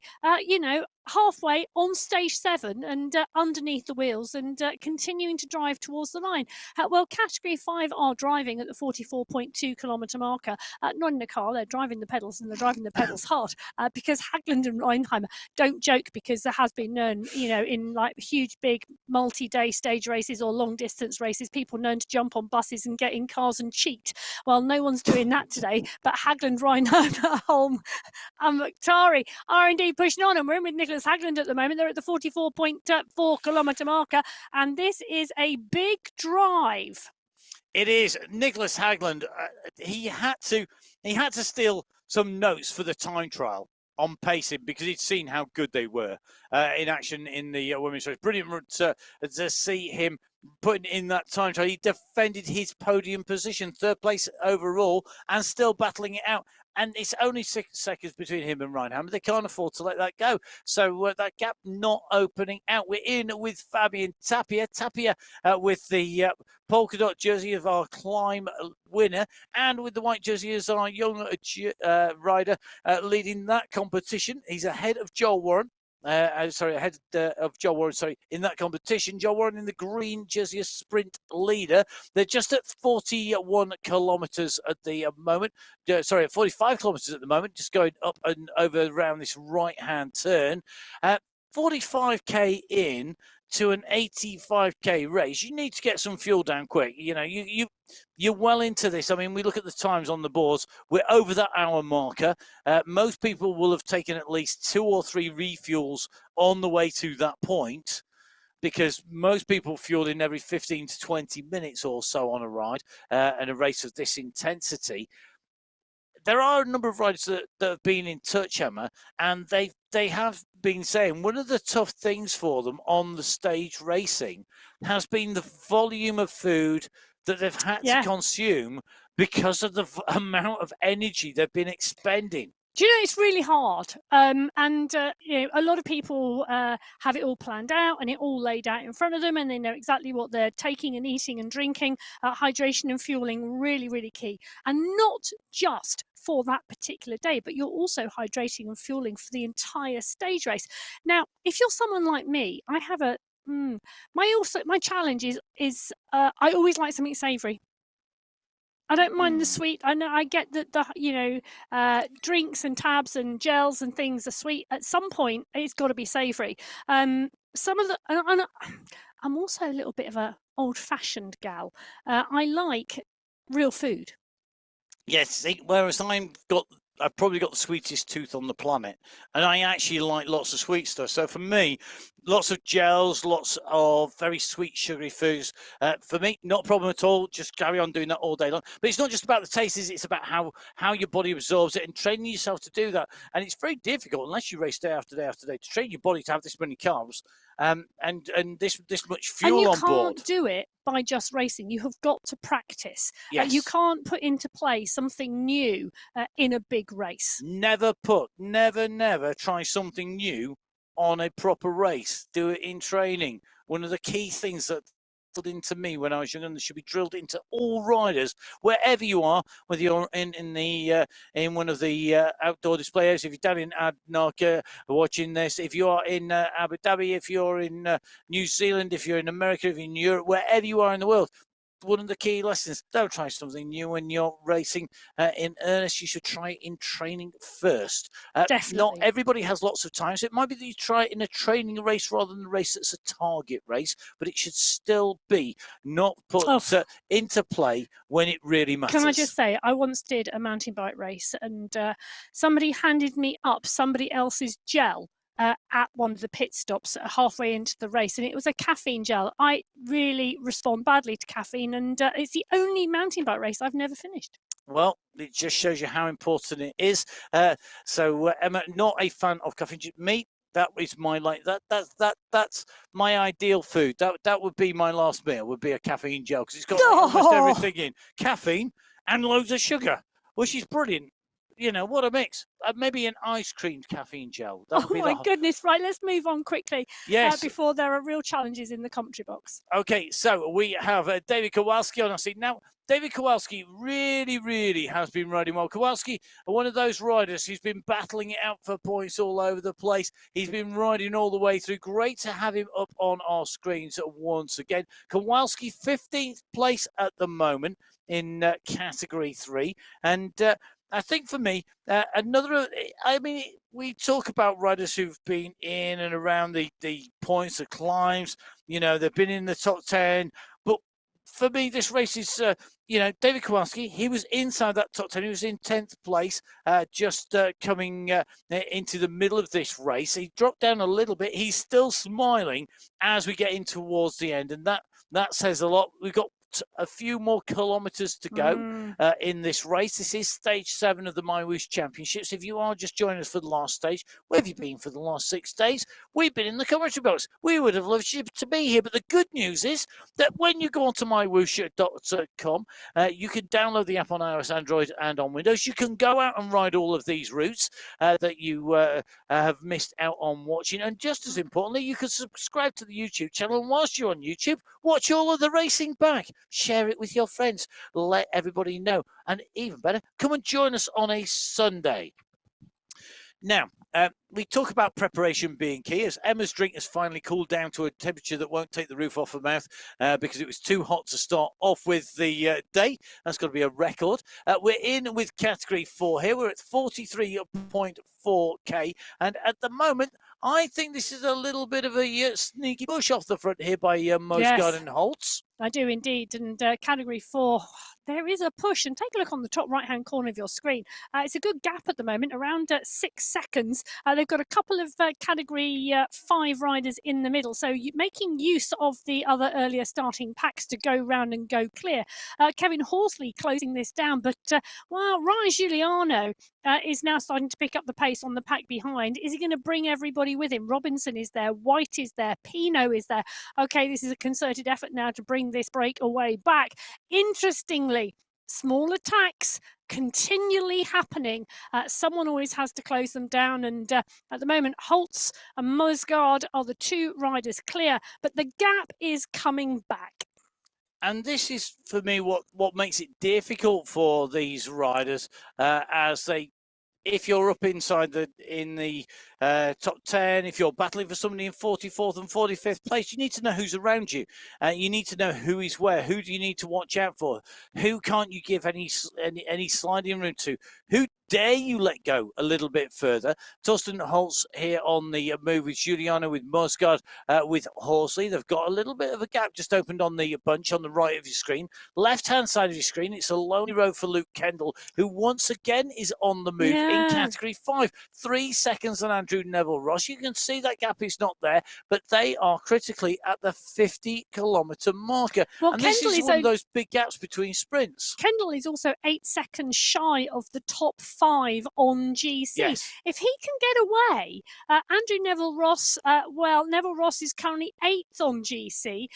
Halfway on Stage 7 and underneath the wheels and continuing to drive towards the line. Well, Category 5 are driving at the 44.2 kilometre marker. Not in a car, they're driving the pedals, and they're driving the pedals hard because Hagland and Reinheimer don't joke, because there has been known, in like huge, big multi-day stage races or long distance races, people known to jump on buses and get in cars and cheat. Well, no one's doing that today, but Hagland, Reinheimer, Holm and Mukhtari are indeed pushing on, and we're in with Nicholas Hagland at the moment. They're at the 44.4 kilometre marker, and this is a big drive. It is. Nicholas Hagland, he had to steal some notes for the time trial on pacing, because he'd seen how good they were in action in the women's race. Brilliant to see him putting in that time trial. He defended his podium position, 3rd place overall, and still battling it out. And it's only 6 seconds between him and Reinheimer. They can't afford to let that go. So that gap not opening out. We're in with Fabian Tapia. Tapia with the polka dot jersey of our climb winner, and with the white jersey as our young rider leading that competition. He's ahead of Joel Warren. Ahead of Joel Warren, in that competition. Joel Warren in the green jersey, a sprint leader. They're just at 41 kilometres at the moment. At 45 kilometres at the moment, just going up and over around this right-hand turn. 45k in to an 85k race, you need to get some fuel down quick. You're well into this. I mean, we look at the times on the boards. We're over that hour marker. Most people will have taken at least 2 or 3 refuels on the way to that point, because most people fuel in every 15 to 20 minutes or so on a ride and a race of this intensity. There are a number of riders that have been in touch, Emma, and they have been saying one of the tough things for them on the stage racing has been the volume of food that they've had to consume because of the amount of energy they've been expending. Do you know, it's really hard, and a lot of people have it all planned out and it all laid out in front of them, and they know exactly what they're taking and eating and drinking. Hydration and fueling, really, really key, and not just for that particular day, but you're also hydrating and fueling for the entire stage race. Now, if you're someone like me, I have my challenge is I always like something savoury. I don't mind the sweet. I know, I get that the drinks and tabs and gels and things are sweet. At some point, it's got to be savoury. Some of the, and I'm also a little bit of a old-fashioned gal. I like real food. Yes, whereas I've probably got the sweetest tooth on the planet, and I actually like lots of sweet stuff. So for me, lots of gels, lots of very sweet, sugary foods. For me, not a problem at all. Just carry on doing that all day long. But it's not just about the taste, it's about how your body absorbs it, and training yourself to do that. And it's very difficult, unless you race day after day after day, to train your body to have this many carbs and this much fuel on board. And you can't do it by just racing. You have got to practice. Yes. You can't put into play something new in a big race. Never try something new on a proper race. Do it in training. One of the key things that into me when I was young, and should be drilled into all riders, wherever you are, whether you're in one of the outdoor display areas, if you're down in Adnarka watching this, if you are in Abu Dhabi, if you're in New Zealand, if you're in America, if you're in Europe, wherever you are in the world, one of the key lessons. Don't try something new when you're racing in earnest. You should try it in training first. Not Definitely. everybody has lots of time, so it might be that you try it in a training race rather than a race that's a target race, but it should still be not put Oh, into play when it really matters. can I just say, I once did a mountain bike race, and somebody handed me up somebody else's gel at one of the pit stops halfway into the race, and it was a caffeine gel. I really respond badly to caffeine, and it's the only mountain bike race I've never finished. Well, it just shows you how important it is. Emma, not a fan of caffeine. Me, that is my that's my ideal food. That would be my last meal. Would be a caffeine gel because it's got almost everything in caffeine and loads of sugar, which is brilliant. You know what a mix. Maybe an ice cream caffeine gel. Oh my goodness! Right, let's move on quickly. Yes. Before there are real challenges in the commentary box. Okay, so we have David Kowalski on our seat now. David Kowalski really has been riding well. Kowalski, one of those riders who's been battling it out for points all over the place. He's been riding all the way through. Great to have him up on our screens once again. Kowalski, 15th place at the moment in Category 3. And I think for me, we talk about riders who've been in and around the points, the climbs, they've been in the top 10. But for me, this race is, David Kowalski, he was inside that top 10. He was in 10th place, just coming into the middle of this race. He dropped down a little bit. He's still smiling as we get in towards the end. And that says a lot. We've got a few more kilometers to go in this race. This is stage 7 of the MyWhoosh Championships. If you are just joining us for the last stage, where have you been for the last 6 days? We've been in the commentary box. We would have loved you to be here, but the good news is that when you go onto mywhoosh.com, you can download the app on iOS, Android, and on Windows. You can go out and ride all of these routes that you have missed out on watching. And just as importantly, you can subscribe to the YouTube channel. And whilst you're on YouTube, watch all of the racing back. Share it with your friends. Let everybody know. And even better, come and join us on a Sunday. Now, we talk about preparation being key, as Emma's drink has finally cooled down to a temperature that won't take the roof off her mouth because it was too hot to start off with the day. That's got to be a record. We're in with Category 4 here. We're at 43.4K. And at the moment, I think this is a little bit of a sneaky push off the front here by Mosgard and Holtz. I do indeed. And Category 4, there is a push. And take a look on the top right-hand corner of your screen. It's a good gap at the moment, around 6 seconds. They've got a couple of Category 5 riders in the middle. So making use of the other earlier starting packs to go round and go clear. Kevin Horsley closing this down. But, Ryan Giuliano is now starting to pick up the pace on the pack behind. Is he going to bring everybody with him? Robinson is there. White is there. Pino is there. Okay, this is a concerted effort now to bring this breakaway back. Interestingly, small attacks continually happening. Someone always has to close them down. And at the moment, Holtz and Mosgard are the 2 riders clear, but the gap is coming back. And this is, for me, what makes it difficult for these riders as they, if you're up inside in the top 10, if you're battling for somebody in 44th and 45th place, you need to know who's around you. You need to know who is where. Who do you need to watch out for? Who can't you give any sliding room to? Who dare you let go a little bit further? Torsten Holtz here on the move with Giuliano, with Mosgard, with Horsley. They've got a little bit of a gap just opened on the bunch on the right of your screen. Left-hand side of your screen, it's a lonely road for Luke Kendall, who once again is on the move in Category 5. 3 seconds on Andrew Neville-Ross. You can see that gap is not there, but they are critically at the 50-kilometre marker. Well, and this is one of those big gaps between sprints. Kendall is also 8 seconds shy of the top 5 on GC. Yes. If he can get away, Andrew Neville-Ross, Neville-Ross is currently 8th on GC.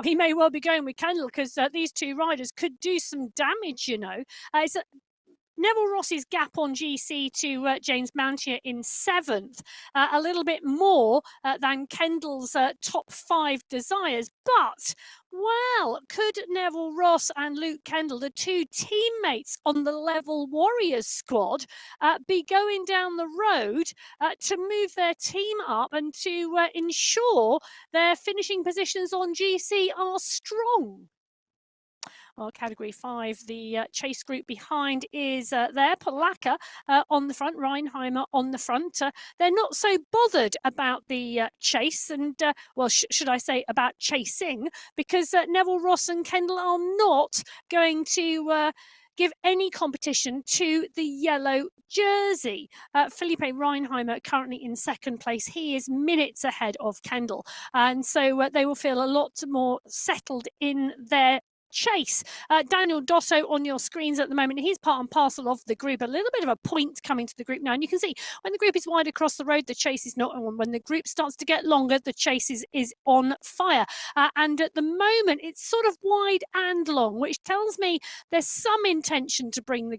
He may well be going with Kendall because these 2 riders could do some damage, It's Neville-Ross's gap on GC to James Mountier in 7th, a little bit more than Kendall's top 5 desires. But, could Neville-Ross and Luke Kendall, the 2 teammates on the Level Warriors squad, be going down the road to move their team up and to ensure their finishing positions on GC are strong? Well, Category 5, the chase group behind is there. Polaka on the front, Reinheimer on the front. They're not so bothered about the chase and, well, should I say about chasing, because Neville Ross and Kendall are not going to give any competition to the yellow jersey. Felipe Reinheimer currently in second place. He is minutes ahead of Kendall. And so they will feel a lot more settled in their chase. Daniel Dotto on your screens at the moment. He's part and parcel of the group. A little bit of a point coming to the group now. And you can see when the group is wide across the road, the chase is not on. When the group starts to get longer, the chase is on fire. And at the moment, it's sort of wide and long, which tells me there's some intention to bring the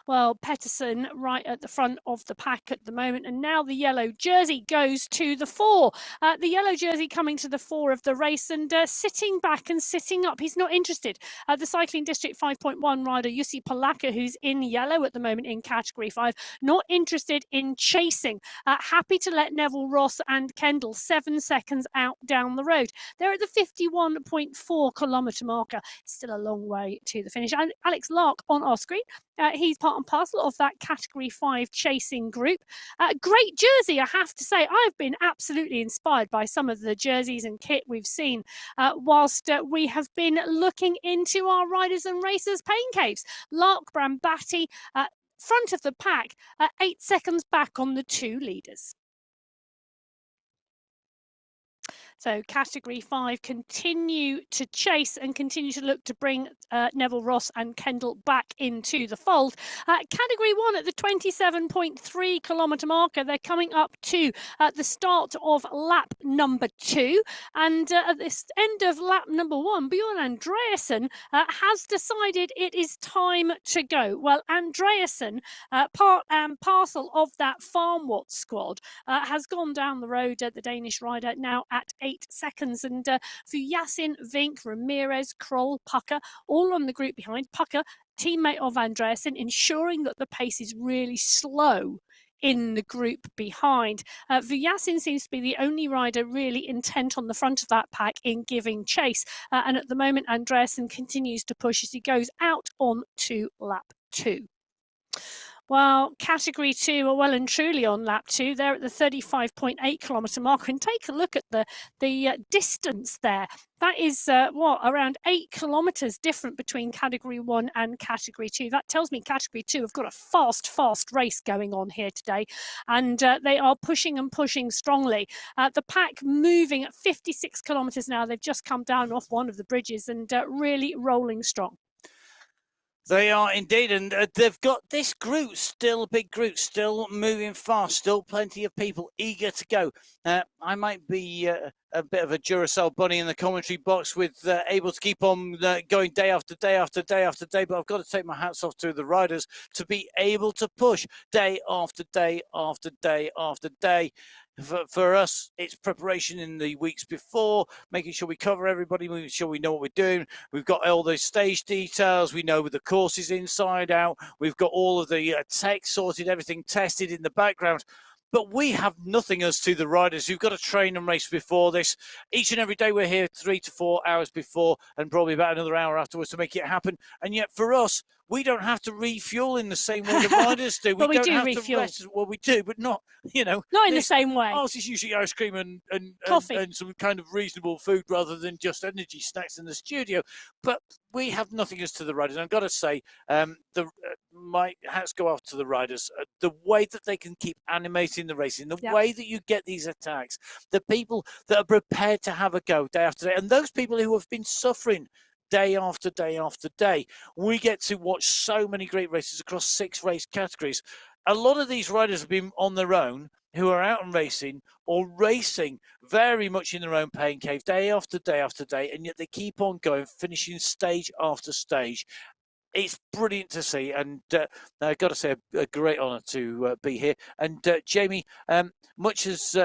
well, Pettersson right at the front of the pack at the moment. And now the yellow jersey goes to the fore. The yellow jersey coming to the fore of the race and sitting back and sitting up. He's not interested. The Cycling District 5.1 rider, Jussi Palaka, who's in yellow at the moment in Category 5, not interested in chasing. Happy to let Neville Ross and Kendall 7 seconds out down the road. They're at the 51.4 kilometre marker. It's still a long way to the finish. And Alex Lark on our screen. He's part and parcel of that Category 5 chasing group. Great jersey, I have to say. I've been absolutely inspired by some of the jerseys and kit we've seen whilst we have been looking into our riders and racers pain caves. Lark Brambati, front of the pack, 8 seconds back on the 2 leaders. So Category 5 continue to chase and continue to look to bring Neville Ross and Kendall back into the fold. Category 1 at the 27.3 kilometre marker, they're coming up to the start of lap number 2. And at this end of lap number 1, Bjorn Andreasen has decided it is time to go. Well, Andreasen, part and parcel of that Farm Watch squad, has gone down the road, the Danish rider, now at 8 seconds. And for Yasin, Vink, Ramirez, Kroll, Pucker, all on the group behind. Pucker, teammate of Andreasen, ensuring that the pace is really slow in the group behind. Vujasin seems to be the only rider really intent on the front of that pack in giving chase. And at the moment, Andreasen continues to push as he goes out on to lap 2. Well, Category 2 are well and truly on lap 2. They're at the 35.8 kilometre marker. And take a look at the distance there. That is, around 8 kilometres different between Category 1 and Category 2. That tells me Category 2 have got a fast race going on here today. And they are pushing and pushing strongly. The pack moving at 56 kilometres now. They've just come down off one of the bridges and really rolling strong. They are indeed, and they've got this group, still a big group, still moving fast, still plenty of people eager to go. I might be a bit of a Duracell bunny in the commentary box with able to keep on going day after day after day after day, but I've got to take my hats off to the riders to be able to push day after day after day after day. For us, it's preparation in the weeks before, making sure we cover everybody, making sure we know what we're doing. We've got all those stage details. We know the courses inside out. We've got all of the tech sorted, everything tested in the background. But we have nothing as to the riders who've got to train and race before this. Each and every day we're here 3 to 4 hours before and probably about another hour afterwards to make it happen. And yet for us, we don't have to refuel in the same way the riders do. But we don't do have refuel. To rest. Well, we do, but not, Not in the same way. Ours is usually ice cream and coffee and some kind of reasonable food rather than just energy snacks in the studio. But we have nothing as to the riders. And I've got to say, my hats go off to the riders. The way that they can keep animating the racing, the way that you get these attacks, the people that are prepared to have a go day after day, and those people who have been suffering day after day after day. We get to watch so many great races across 6 race categories. A lot of these riders have been on their own, who are out and racing or racing very much in their own pain cave day after day after day, and yet they keep on going, finishing stage after stage. It's brilliant to see, and I've got to say a great honour to be here. And Jamie, much as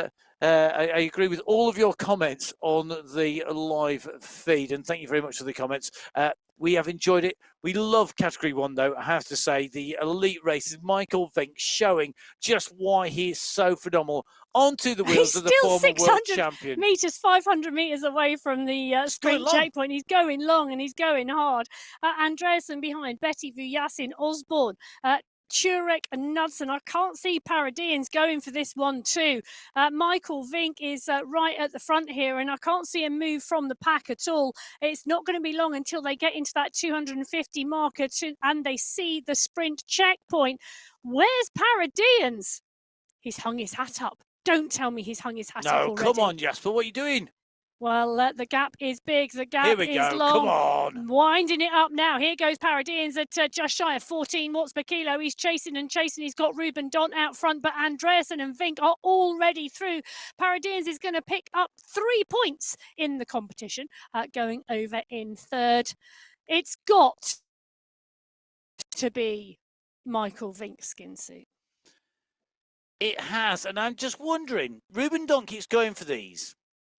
I agree with all of your comments on the live feed, and thank you very much for the comments. We have enjoyed it. We love Category 1, though, I have to say. The elite races, Michael Vink showing just why he is so phenomenal onto the wheels of the former world champion. Metres, 500 metres away from the sprint checkpoint. He's going long and he's going hard. Andreasen behind, Betty Vujasin, Osborne, Turek and Knudsen. I can't see Paradians going for this one too. Michael Vink is right at the front here, and I can't see him move from the pack at all. It's not going to be long until they get into that 250 marker and they see the sprint checkpoint. Where's Paradians? He's hung his hat up. Don't tell me he's hung his hat up already. No, come on, Jasper. What are you doing? Well, the gap is big. The gap is long. Come on. Winding it up now. Here goes Paradians at just shy of 14 watts per kilo. He's chasing and chasing. He's got Ruben Dont out front, but Andreasen and Vink are already through. Paradians is going to pick up 3 points in the competition, going over in third. It's got to be Michael Vink's skin suit. It has, and I'm just wondering, Ruben Dont keeps going for these.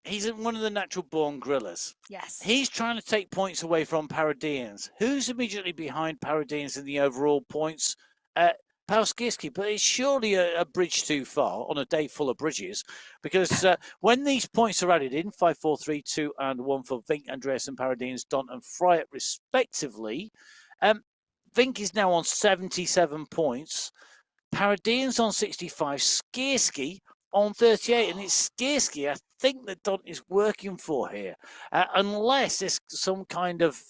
He's one of the natural-born grillers. Yes. He's trying to take points away from Paradians. Who's immediately behind Paradians in the overall points? Palskiski, but it's surely a bridge too far on a day full of bridges, because when these points are added in, 5, 4, 3, 2, and 1 for Vink, Andreasen, Paradians, Dont, and Fryatt, respectively, Vink is now on 77 points. Paradians on 65, Skierski on 38, and it's Skierski I think that Dont is working for here, unless there's some kind of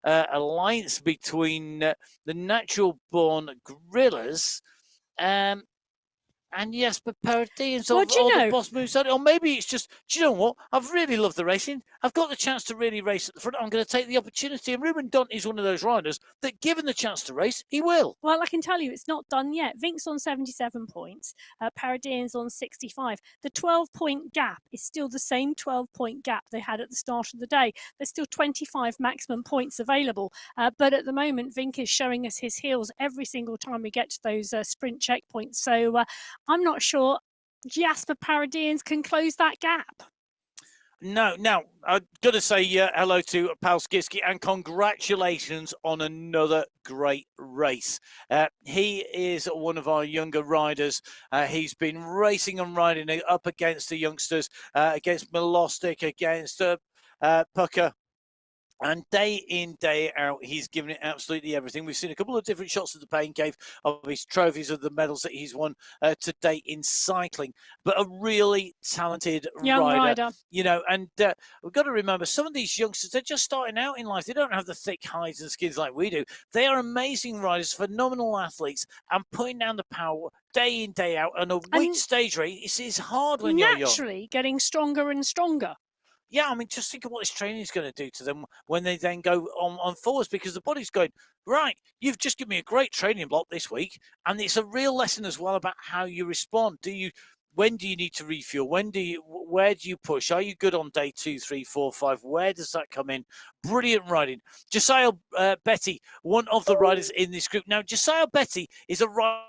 alliance between the natural-born grillers and yes, but Paradians or the boss moves on. Or maybe it's just, do you know what? I've really loved the racing. I've got the chance to really race at the front. I'm going to take the opportunity. And Ruben Dont is one of those riders that, given the chance to race, he will. Well, I can tell you it's not done yet. Vink's on 77 points. Paradians on 65. The 12-point gap is still the same 12-point gap they had at the start of the day. There's still 25 maximum points available. But at the moment, Vink is showing us his heels every single time we get to those sprint checkpoints. So I'm not sure Jasper Paradians can close that gap. No, now, I've got to say hello to Palskiski and congratulations on another great race. He is one of our younger riders. He's been racing and riding up against the youngsters, against Milostic, against Pucker. And day in, day out, he's given it absolutely everything. We've seen a couple of different shots of the Pain Cave of his trophies, of the medals that he's won to date in cycling. But a really talented young rider. You know, and we've got to remember, some of these youngsters, they're just starting out in life. They don't have the thick hides and skins like we do. They are amazing riders, phenomenal athletes, and putting down the power day in, day out. And a weak stage race is hard when you're young. Naturally getting stronger and stronger. Yeah, I mean, just think of what this training is going to do to them when they then go on forwards, because the body's going, right, you've just given me a great training block this week, and it's a real lesson as well about how you respond. When do you need to refuel? Where do you push? Are you good on day 2, 3, 4, 5? Where does that come in? Brilliant riding. Josiah Betty, one of the riders in this group. Now, Josiah Betty is a rider